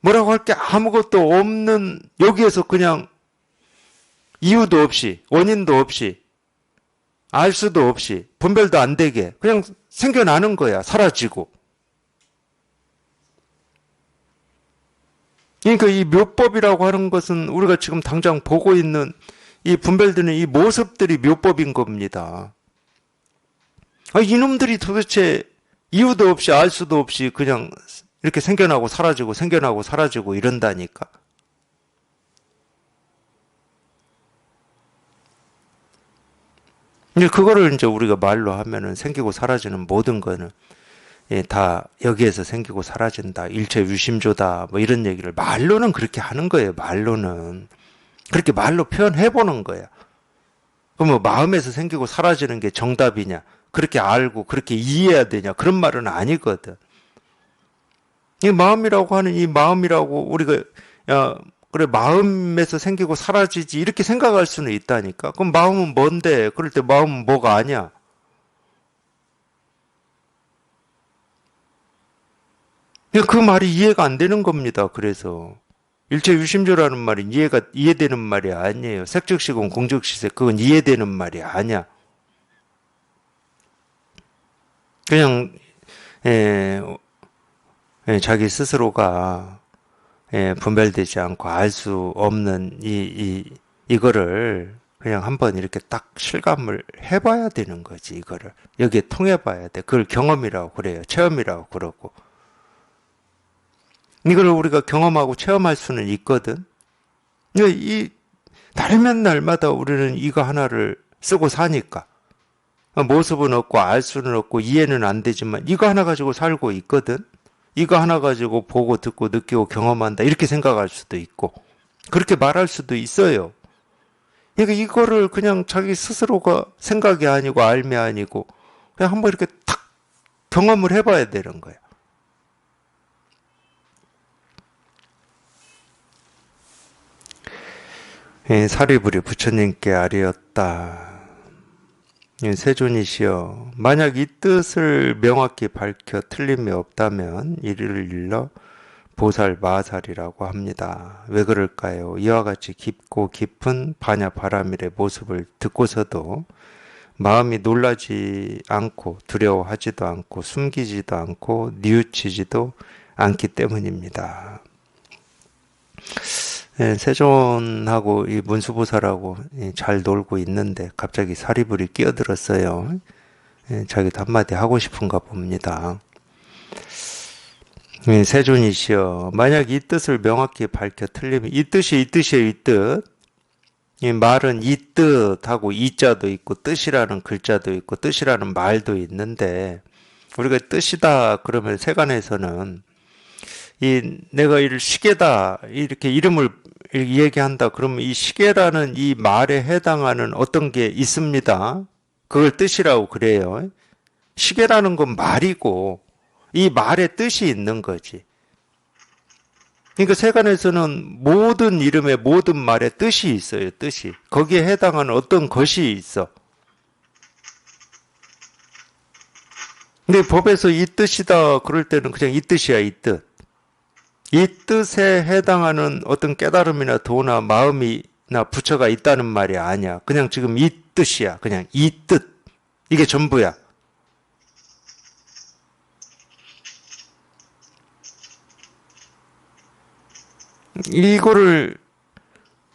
뭐라고 할 게 아무것도 없는 여기에서 그냥 이유도 없이 원인도 없이 알 수도 없이 분별도 안 되게 그냥 생겨나는 거야. 사라지고. 그러니까 이 묘법이라고 하는 것은 우리가 지금 당장 보고 있는 이 분별되는 이 모습들이 묘법인 겁니다. 이놈들이 도대체 이유도 없이 알 수도 없이 그냥 이렇게 생겨나고 사라지고 생겨나고 사라지고 이런다니까. 이제 그거를 이제 우리가 말로 하면은 생기고 사라지는 모든 거는 다 여기에서 생기고 사라진다. 일체 유심조다. 뭐 이런 얘기를 말로는 그렇게 하는 거예요. 말로는. 그렇게 말로 표현해 보는 거야. 그럼 뭐 마음에서 생기고 사라지는 게 정답이냐? 그렇게 알고 그렇게 이해해야 되냐? 그런 말은 아니거든. 이 마음이라고 하는 이 마음이라고 우리가 야 그래 마음에서 생기고 사라지지 이렇게 생각할 수는 있다니까. 그럼 마음은 뭔데? 그럴 때 마음은 뭐가 아니야? 그 말이 이해가 안 되는 겁니다. 그래서 일체 유심조라는 말이 이해되는 말이 아니에요. 색즉시공 공즉시세 그건 이해되는 말이 아니야. 그냥 예, 자기 스스로가 분별되지 않고 알 수 없는 이거를 그냥 한번 이렇게 딱 실감을 해봐야 되는 거지. 이거를 여기에 통해봐야 돼. 그걸 경험이라고 그래요. 체험이라고 그러고. 이걸 우리가 경험하고 체험할 수는 있거든. 이 날면 날마다 우리는 이거 하나를 쓰고 사니까 모습은 없고 알 수는 없고 이해는 안 되지만 이거 하나 가지고 살고 있거든. 이거 하나 가지고 보고 듣고 느끼고 경험한다 이렇게 생각할 수도 있고 그렇게 말할 수도 있어요. 그러니까 이거를 그냥 자기 스스로가 생각이 아니고 알미 아니고 그냥 한번 이렇게 탁 경험을 해봐야 되는 거야. 사리부리 부처님께 아뢰었다. 세존이시여, 만약 이 뜻을 명확히 밝혀 틀림이 없다면 이를 일러 보살 마살이라고 합니다. 왜 그럴까요? 이와 같이 깊고 깊은 반야 바라밀의 모습을 듣고서도 마음이 놀라지 않고 두려워하지도 않고 숨기지도 않고 뉘우치지도 않기 때문입니다. 세존하고 이 문수보살하고 잘 놀고 있는데 갑자기 사리불이 끼어들었어요. 자기도 한마디 하고 싶은가 봅니다. 세존이시여, 만약 이 뜻을 명확히 밝혀 틀리면 이 뜻이 이 뜻이에요. 이 뜻. 이 말은 이 뜻하고 이자도 있고 뜻이라는 글자도 있고 뜻이라는 말도 있는데 우리가 뜻이다 그러면 세간에서는 내가 이 시계다 이렇게 이름을 얘기한다 그러면 이 시계라는 이 말에 해당하는 어떤 게 있습니다. 그걸 뜻이라고 그래요. 시계라는 건 말이고 이 말에 뜻이 있는 거지. 그러니까 세간에서는 모든 이름에 모든 말에 뜻이 있어요. 뜻이. 거기에 해당하는 어떤 것이 있어. 근데 법에서 이 뜻이다 그럴 때는 그냥 이 뜻이야. 이 뜻. 이 뜻에 해당하는 어떤 깨달음이나 도나 마음이나 부처가 있다는 말이 아니야. 그냥 지금 이 뜻이야. 그냥 이 뜻. 이게 전부야. 이거를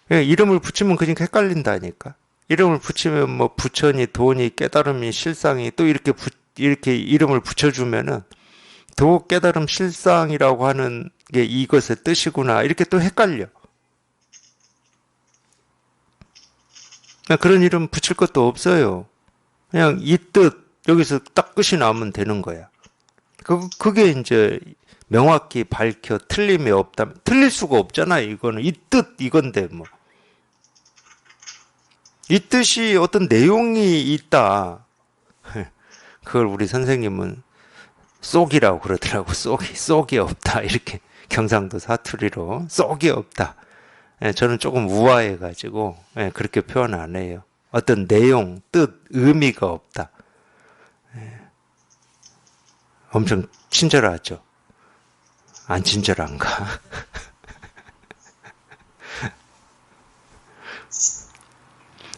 이름을 붙이면 그냥 헷갈린다니까. 이름을 붙이면 뭐 부처니 도니 깨달음이 실상이 또 이렇게 이름을 붙여주면은 도 깨달음 실상이라고 하는 게 이것의 뜻이구나 이렇게 또 헷갈려. 그런 이름 붙일 것도 없어요. 그냥 이 뜻 여기서 딱 끝이 나오면 되는 거야. 그게 이제 명확히 밝혀 틀림이 없다면 틀릴 수가 없잖아. 이거는 이 뜻 이건데 뭐. 이 뜻이 어떤 내용이 있다. 그걸 우리 선생님은 쏙이라고 그러더라고. 쏙이 없다. 이렇게 경상도 사투리로 쏙이 없다. 저는 조금 우아해가지고 그렇게 표현 안 해요. 어떤 내용, 뜻, 의미가 없다. 엄청 친절하죠. 안 친절한가?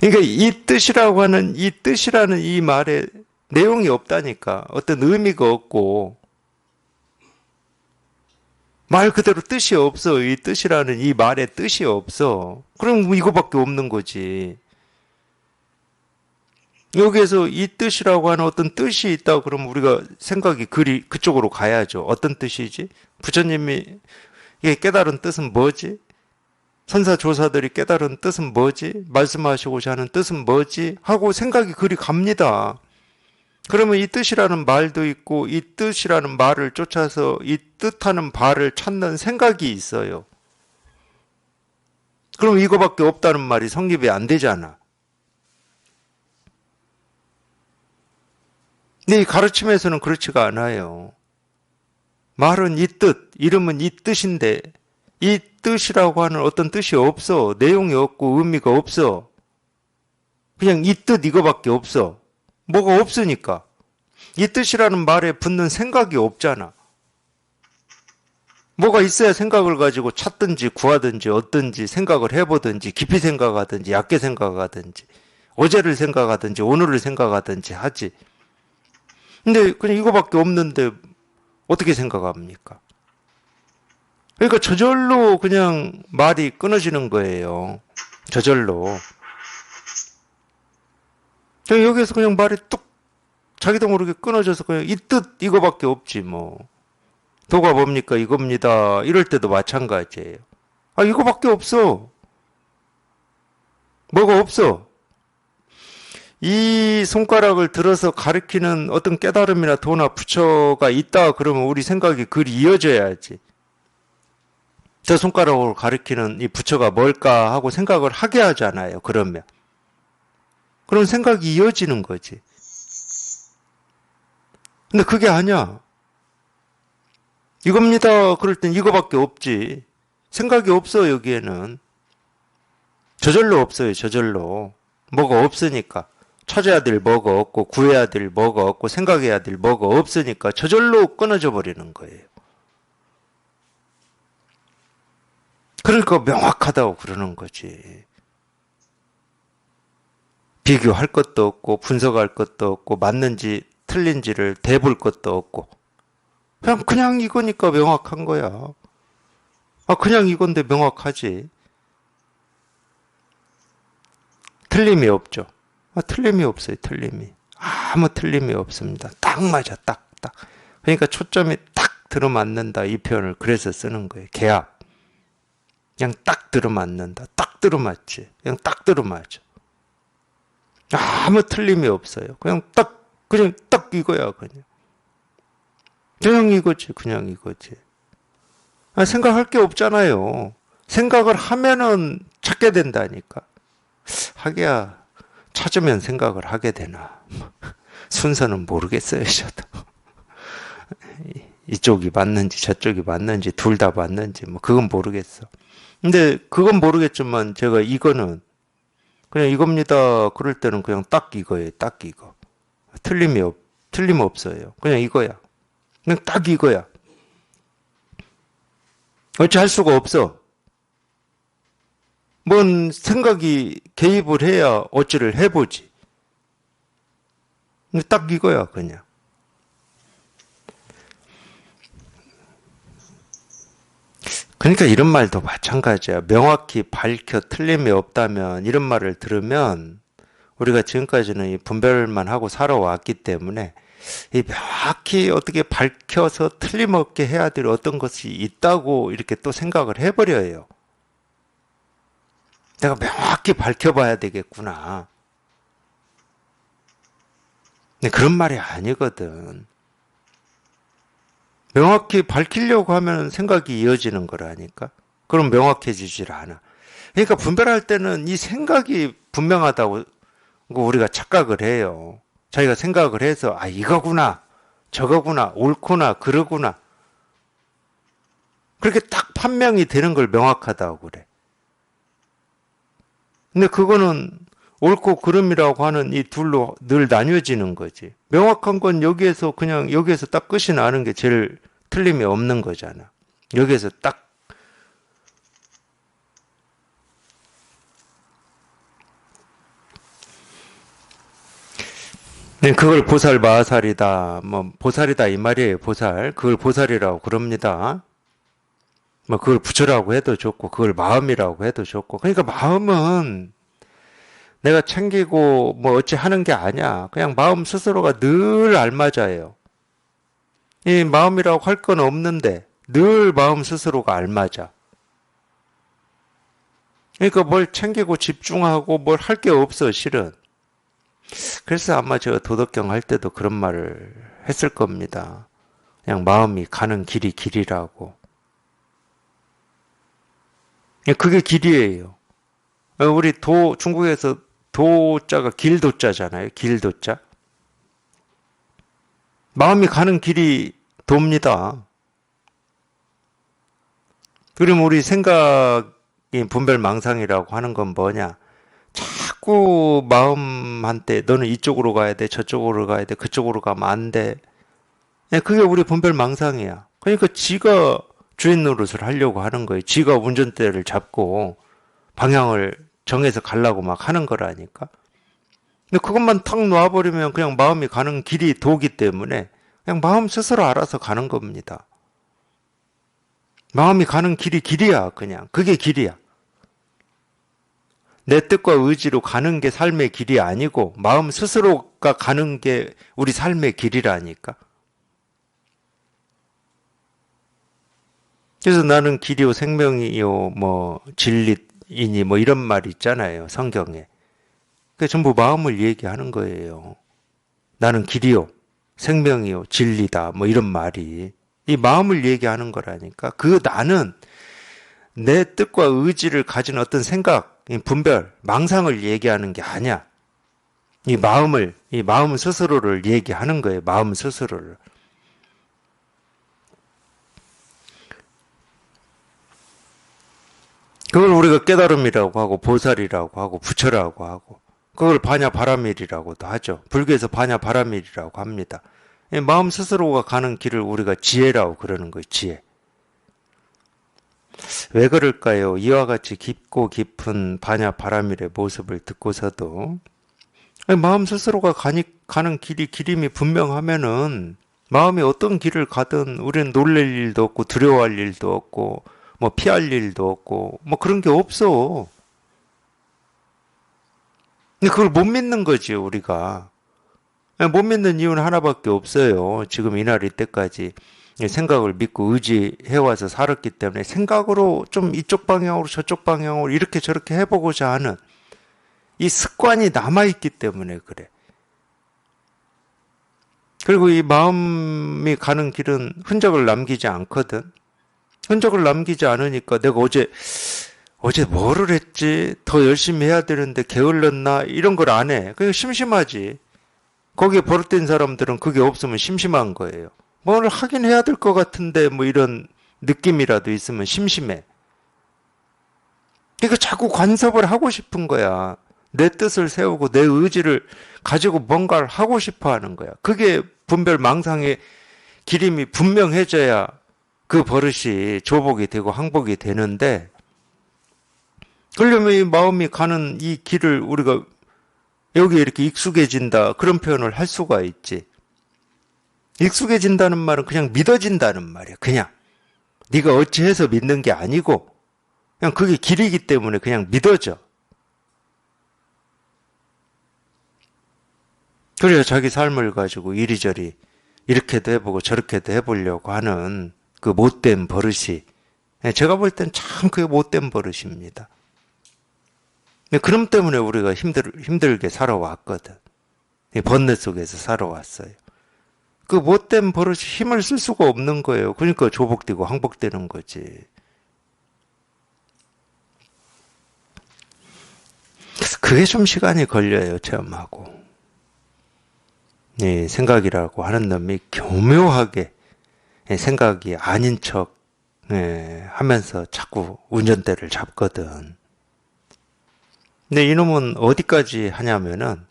그러니까 이 뜻이라고 하는 이 뜻이라는 이 말에 내용이 없다니까. 어떤 의미가 없고 말 그대로 뜻이 없어. 이 뜻이라는 이 말에 뜻이 없어. 그럼 이거밖에 없는 거지. 여기에서 이 뜻이라고 하는 어떤 뜻이 있다고 그러면 우리가 생각이 그쪽으로 가야죠. 어떤 뜻이지? 부처님이 이게 깨달은 뜻은 뭐지? 선사조사들이 깨달은 뜻은 뭐지? 말씀하시고자 하는 뜻은 뭐지? 하고 생각이 그리 갑니다. 그러면 이 뜻이라는 말도 있고 이 뜻이라는 말을 쫓아서 이 뜻하는 바를 찾는 생각이 있어요. 그럼 이거밖에 없다는 말이 성립이 안 되잖아. 근데 이 가르침에서는 그렇지가 않아요. 말은 이 뜻, 이름은 이 뜻인데 이 뜻이라고 하는 어떤 뜻이 없어. 내용이 없고 의미가 없어. 그냥 이 뜻 이거밖에 없어. 뭐가 없으니까. 이 뜻이라는 말에 붙는 생각이 없잖아. 뭐가 있어야 생각을 가지고 찾든지 구하든지 얻든지 생각을 해보든지 깊이 생각하든지 얕게 생각하든지 어제를 생각하든지 오늘을 생각하든지 하지. 근데 그냥 이거밖에 없는데 어떻게 생각합니까? 그러니까 저절로 그냥 말이 끊어지는 거예요. 저절로. 그냥 여기서 그냥 말이 뚝 자기도 모르게 끊어져서 그냥 이 뜻 이거밖에 없지 뭐. 도가 뭡니까 이겁니다. 이럴 때도 마찬가지예요. 아 이거밖에 없어. 뭐가 없어. 이 손가락을 들어서 가리키는 어떤 깨달음이나 도나 부처가 있다 그러면 우리 생각이 그리 이어져야지. 저 손가락으로 가리키는 이 부처가 뭘까 하고 생각을 하게 하잖아요. 그러면. 그럼 생각이 이어지는 거지. 근데 그게 아니야. 이겁니다. 그럴 땐 이거밖에 없지. 생각이 없어 여기에는. 저절로 없어요. 저절로. 뭐가 없으니까. 찾아야 될 뭐가 없고 구해야 될 뭐가 없고 생각해야 될 뭐가 없으니까 저절로 끊어져 버리는 거예요. 그러니까 명확하다고 그러는 거지. 비교할 것도 없고 분석할 것도 없고 맞는지 틀린지를 대볼 것도 없고 그냥 이거니까 명확한 거야. 아 그냥 이건데 명확하지. 틀림이 없죠. 아, 틀림이 없어요. 틀림이. 아무 틀림이 없습니다. 딱 맞아. 딱. 그러니까 초점이 딱 들어맞는다. 이 표현을 그래서 쓰는 거예요. 개합. 그냥 딱 들어맞는다. 딱 들어맞지. 그냥 딱 들어맞아. 아무 틀림이 없어요. 그냥 딱 이거야. 그냥 이거지. 그냥 이거지. 아, 생각할 게 없잖아요. 생각을 하면은 찾게 된다니까. 하기야 찾으면 생각을 하게 되나. 순서는 모르겠어요. 저도. 이쪽이 맞는지 저쪽이 맞는지 둘 다 맞는지 뭐 그건 모르겠어. 근데 그건 모르겠지만 제가 이거는 그냥 이겁니다. 그럴 때는 그냥 딱 이거예요. 딱 이거. 틀림없어요. 그냥 이거야. 그냥 딱 이거야. 어찌 할 수가 없어. 뭔 생각이 개입을 해야 어찌를 해보지. 딱 이거야, 그냥. 그러니까 이런 말도 마찬가지야. 명확히 밝혀 틀림이 없다면 이런 말을 들으면 우리가 지금까지는 이 분별만 하고 살아왔기 때문에 이 명확히 어떻게 밝혀서 틀림없게 해야 될 어떤 것이 있다고 이렇게 또 생각을 해버려요. 내가 명확히 밝혀봐야 되겠구나. 근데 그런 말이 아니거든. 명확히 밝히려고 하면 생각이 이어지는 거라니까. 그럼 명확해지질 않아. 그러니까 분별할 때는 이 생각이 분명하다고 우리가 착각을 해요. 자기가 생각을 해서 아 이거구나 저거구나 옳구나 그러구나 그렇게 딱 판명이 되는 걸 명확하다고 그래. 근데 그거는 옳고 그름이라고 하는 이 둘로 늘 나뉘어지는 거지. 명확한 건 여기에서 그냥 여기에서 딱 끝이 나는 게 제일 틀림이 없는 거잖아. 여기에서 딱 네, 그걸 보살 마살이다, 뭐 보살이다 이 말이에요. 보살. 그걸 보살이라고 그럽니다. 뭐 그걸 부처라고 해도 좋고, 그걸 마음이라고 해도 좋고. 그러니까 마음은 내가 챙기고 뭐 어찌 하는 게 아니야. 그냥 마음 스스로가 늘 알맞아요. 이 마음이라고 할 건 없는데 늘 마음 스스로가 알맞아. 그러니까 뭘 챙기고 집중하고 뭘 할 게 없어, 실은. 그래서 아마 제가 도덕경 할 때도 그런 말을 했을 겁니다. 그냥 마음이 가는 길이 길이라고. 그게 길이에요. 우리 중국에서 도자가 길도자잖아요. 길도자. 마음이 가는 길이 돕니다. 그럼 우리 생각이 분별망상이라고 하는 건 뭐냐? 자꾸 마음한테 너는 이쪽으로 가야 돼, 저쪽으로 가야 돼, 그쪽으로 가면 안 돼. 그게 우리 분별망상이야. 그러니까 지가 주인 노릇을 하려고 하는 거예요. 지가 운전대를 잡고 방향을 정해서 가려고 막 하는 거라니까. 근데 그것만 탁 놔버리면 그냥 마음이 가는 길이 도기 때문에 그냥 마음 스스로 알아서 가는 겁니다. 마음이 가는 길이 길이야, 그냥. 그게 길이야. 내 뜻과 의지로 가는 게 삶의 길이 아니고 마음 스스로가 가는 게 우리 삶의 길이라니까. 그래서 나는 길이요 생명이요 뭐 진리이니 뭐 이런 말 있잖아요, 성경에. 그게 전부 마음을 얘기하는 거예요. 나는 길이요 생명이요 진리다 뭐 이런 말이 이 마음을 얘기하는 거라니까. 그 나는 내 뜻과 의지를 가진 어떤 생각, 분별, 망상을 얘기하는 게 아니야. 이 마음 스스로를 얘기하는 거예요. 마음 스스로를. 그걸 우리가 깨달음이라고 하고 보살이라고 하고 부처라고 하고 그걸 반야바라밀이라고도 하죠. 불교에서 반야바라밀이라고 합니다. 마음 스스로가 가는 길을 우리가 지혜라고 그러는 거예요. 지혜. 왜 그럴까요? 이와 같이 깊고 깊은 반야바라밀의 모습을 듣고서도 마음 스스로가 가는 길임이 분명하면은 마음이 어떤 길을 가든 우리는 놀랄 일도 없고 두려워할 일도 없고 뭐 피할 일도 없고 뭐 그런 게 없어. 근데 그걸 못 믿는 거지 우리가. 못 믿는 이유는 하나밖에 없어요. 지금 이날 이때까지 생각을 믿고 의지해와서 살았기 때문에 생각으로 좀 이쪽 방향으로 저쪽 방향으로 이렇게 저렇게 해보고자 하는 이 습관이 남아있기 때문에 그래. 그리고 이 마음이 가는 길은 흔적을 남기지 않거든. 흔적을 남기지 않으니까 내가 어제 뭐를 했지? 더 열심히 해야 되는데 게을렀나? 이런 걸 안 해. 그게 심심하지. 거기에 버릇된 사람들은 그게 없으면 심심한 거예요. 뭐를 하긴 해야 될 것 같은데 뭐 이런 느낌이라도 있으면 심심해. 그러니까 자꾸 간섭을 하고 싶은 거야. 내 뜻을 세우고 내 의지를 가지고 뭔가를 하고 싶어 하는 거야. 그게 분별 망상의 기림이 분명해져야 그 버릇이 조복이 되고 항복이 되는데 그러려면 이 마음이 가는 이 길을 우리가 여기에 이렇게 익숙해진다 그런 표현을 할 수가 있지. 익숙해진다는 말은 그냥 믿어진다는 말이야. 그냥 네가 어찌해서 믿는 게 아니고 그냥 그게 길이기 때문에 그냥 믿어져. 그래야 자기 삶을 가지고 이리저리 이렇게도 해보고 저렇게도 해보려고 하는 그 못된 버릇이 제가 볼 땐 참 그게 못된 버릇입니다. 그럼 때문에 우리가 힘들게 살아왔거든. 번뇌 속에서 살아왔어요. 그 못된 버릇이 힘을 쓸 수가 없는 거예요. 그러니까 조복되고 항복되는 거지. 그게 좀 시간이 걸려요, 체험하고. 생각이라고 하는 놈이 교묘하게 생각이 아닌 척 하면서 자꾸 운전대를 잡거든. 근데 이놈은 어디까지 하냐면은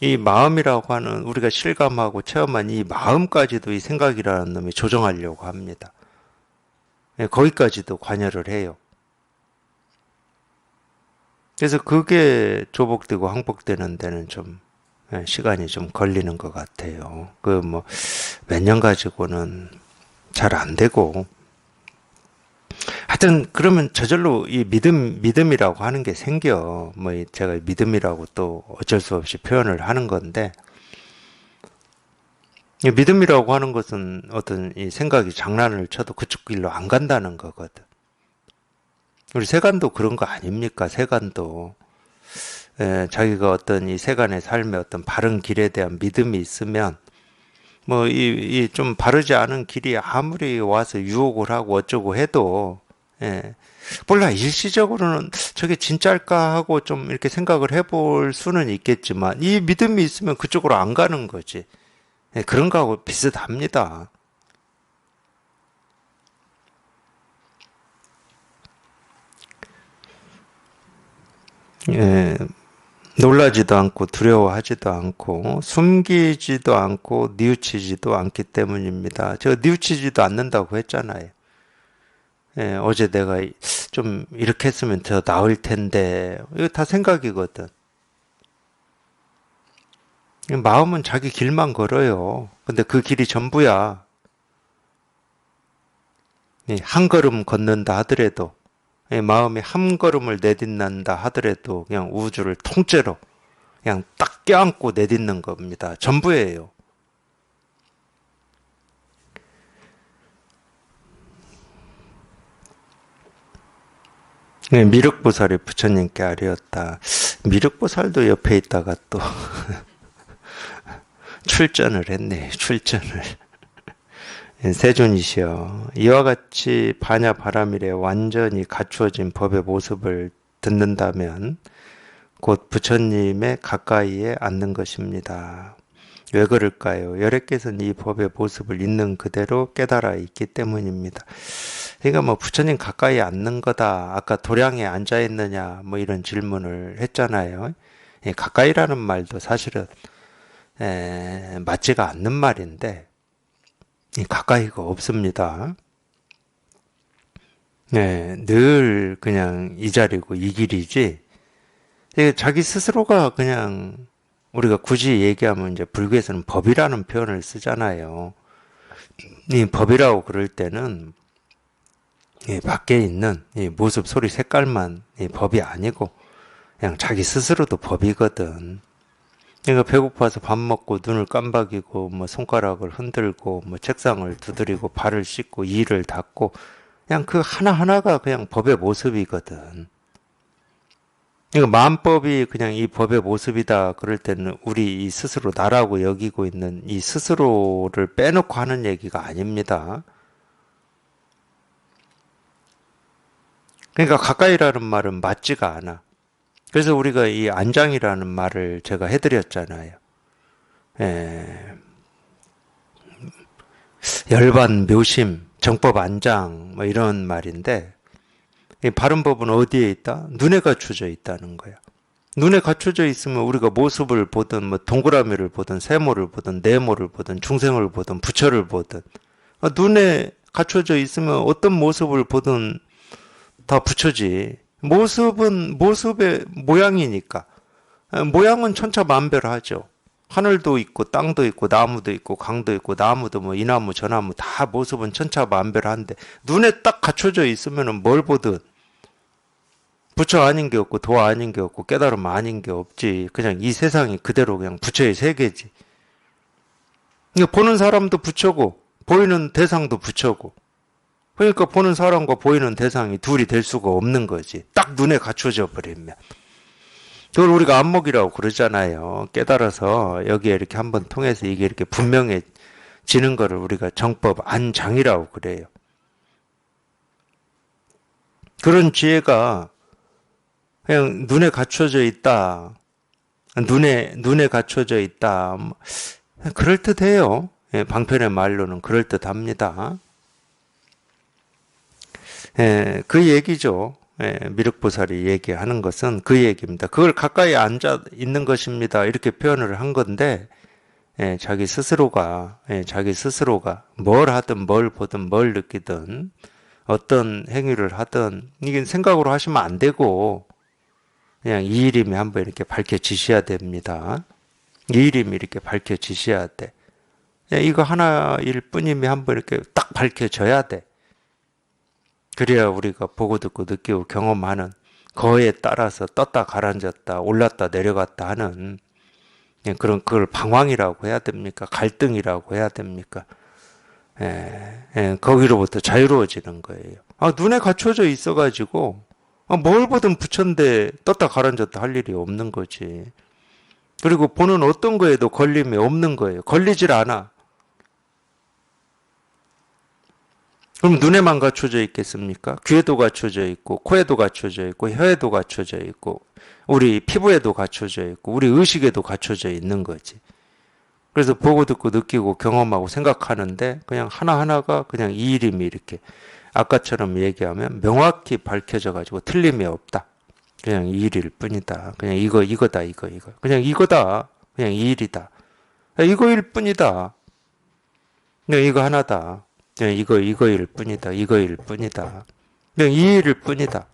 이 마음이라고 하는 우리가 실감하고 체험한 이 마음까지도 이 생각이라는 놈이 조정하려고 합니다. 거기까지도 관여를 해요. 그래서 그게 조복되고 항복되는 데는 좀 시간이 좀 걸리는 것 같아요. 그 뭐 몇 년 가지고는 잘 안 되고, 하여튼 그러면 저절로 이 믿음이라고 하는 게 생겨. 뭐 제가 믿음이라고 또 어쩔 수 없이 표현을 하는 건데, 이 믿음이라고 하는 것은 어떤 이 생각이 장난을 쳐도 그쪽 길로 안 간다는 거거든. 우리 세간도 그런 거 아닙니까? 세간도 자기가 어떤 이 세간의 삶의 어떤 바른 길에 대한 믿음이 있으면 뭐 이 좀 바르지 않은 길이 아무리 와서 유혹을 하고 어쩌고 해도 몰라 일시적으로는 저게 진짜일까 하고 좀 이렇게 생각을 해볼 수는 있겠지만 이 믿음이 있으면 그쪽으로 안 가는 거지. 그런 거하고 비슷합니다. 예, 놀라지도 않고 두려워하지도 않고 숨기지도 않고 뉘우치지도 않기 때문입니다. 제가 뉘우치지도 않는다고 했잖아요. 어제 내가 좀 이렇게 했으면 더 나을 텐데 이거 다 생각이거든. 마음은 자기 길만 걸어요. 근데 그 길이 전부야. 한 걸음 걷는다 하더라도 마음이 한 걸음을 내딛는다 하더라도 그냥 우주를 통째로 그냥 딱 껴안고 내딛는 겁니다. 전부예요. 미륵보살이 부처님께 아뢰었다. 미륵보살도 옆에 있다가 또 출전을 했네. 출전을. 세존이시여, 이와 같이 반야바라밀에 완전히 갖추어진 법의 모습을 듣는다면 곧 부처님의 가까이에 앉는 것입니다. 왜 그럴까요? 여래께서는 이 법의 모습을 있는 그대로 깨달아 있기 때문입니다. 그러니까 뭐 부처님 가까이 앉는 거다. 아까 도량에 앉아 있느냐 뭐 이런 질문을 했잖아요. 가까이라는 말도 사실은 맞지가 않는 말인데 가까이가 없습니다. 늘 그냥 이 자리고 이 길이지. 자기 스스로가 그냥 우리가 굳이 얘기하면 이제 불교에서는 법이라는 표현을 쓰잖아요. 이 법이라고 그럴 때는 이 밖에 있는 이 모습, 소리, 색깔만 이 법이 아니고 그냥 자기 스스로도 법이거든. 그러니까 배고파서 밥 먹고 눈을 깜박이고 뭐 손가락을 흔들고 뭐 책상을 두드리고 발을 씻고 이를 닦고 그냥 그 하나하나가 그냥 법의 모습이거든. 그러니까 만법이 그냥 이 법의 모습이다 그럴 때는 우리 이 스스로 나라고 여기고 있는 이 스스로를 빼놓고 하는 얘기가 아닙니다. 그러니까 가까이라는 말은 맞지가 않아. 그래서 우리가 이 안장이라는 말을 제가 해드렸잖아요. 열반, 묘심, 정법 안장 뭐 이런 말인데 이 바른 법은 어디에 있다? 눈에 갖춰져 있다는 거야. 눈에 갖춰져 있으면 우리가 모습을 보든 뭐 동그라미를 보든 세모를 보든 네모를 보든 중생을 보든 부처를 보든 눈에 갖춰져 있으면 어떤 모습을 보든 다 부처지. 모습은 모습의 모양이니까. 모양은 천차만별하죠. 하늘도 있고 땅도 있고 나무도 있고 강도 있고 나무도 뭐 이 나무 저 나무 다 모습은 천차만별한데 눈에 딱 갖춰져 있으면 뭘 보든 부처 아닌 게 없고 도 아닌 게 없고 깨달음 아닌 게 없지. 그냥 이 세상이 그대로 그냥 부처의 세계지. 그러니까 보는 사람도 부처고 보이는 대상도 부처고 그러니까 보는 사람과 보이는 대상이 둘이 될 수가 없는 거지. 딱 눈에 갖춰져 버리면. 그걸 우리가 안목이라고 그러잖아요. 깨달아서 여기에 이렇게 한번 통해서 이게 이렇게 분명해지는 거를 우리가 정법 안장이라고 그래요. 그런 지혜가 그냥 눈에 갖춰져 있다. 눈에 갖춰져 있다. 그럴듯해요. 방편의 말로는 그럴듯합니다. 그 얘기죠. 미륵보살이 얘기하는 것은 그 얘기입니다. 그걸 가까이 앉아 있는 것입니다. 이렇게 표현을 한 건데 자기 스스로가 뭘 하든 뭘 보든 뭘 느끼든 어떤 행위를 하든 이게 생각으로 하시면 안 되고 그냥 이 일이면 한번 이렇게 밝혀지셔야 됩니다. 이 일임이 이렇게 밝혀지셔야 돼. 이거 하나일 뿐임이 한번 이렇게 딱 밝혀져야 돼. 그래야 우리가 보고 듣고 느끼고 경험하는 거에 따라서 떴다 가라앉았다 올랐다 내려갔다 하는 그걸 방황이라고 해야 됩니까? 갈등이라고 해야 됩니까? 거기로부터 자유로워지는 거예요. 눈에 갖춰져 있어가지고 뭘 보든 부처인데 떴다 가라앉았다 할 일이 없는 거지. 그리고 보는 어떤 거에도 걸림이 없는 거예요. 걸리질 않아. 그럼 눈에만 갖춰져 있겠습니까? 귀에도 갖춰져 있고, 코에도 갖춰져 있고, 혀에도 갖춰져 있고, 우리 피부에도 갖춰져 있고, 우리 의식에도 갖춰져 있는 거지. 그래서 보고 듣고 느끼고 경험하고 생각하는데 그냥 하나하나가 그냥 이 이름이 이렇게 아까처럼 얘기하면 명확히 밝혀져 가지고 틀림이 없다. 그냥 이 일일 뿐이다. 그냥 이거다, 이거. 그냥 이거다. 그냥 이 일이다. 이거일 뿐이다. 그냥 이거 하나다. 그냥 이거일 뿐이다. 이거일 뿐이다. 그냥 이 일일 뿐이다.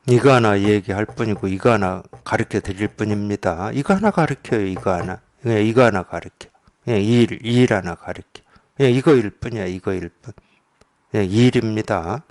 이거 하나 얘기할 뿐이고, 이거 하나 가르쳐 드릴 뿐입니다. 이거 하나 가르쳐요, 이거 하나. 그냥 이거 하나 가르쳐. 그냥 이 일 하나 가르쳐. 그냥 이거일 뿐이야, 이거일 뿐. 그냥 이 일입니다.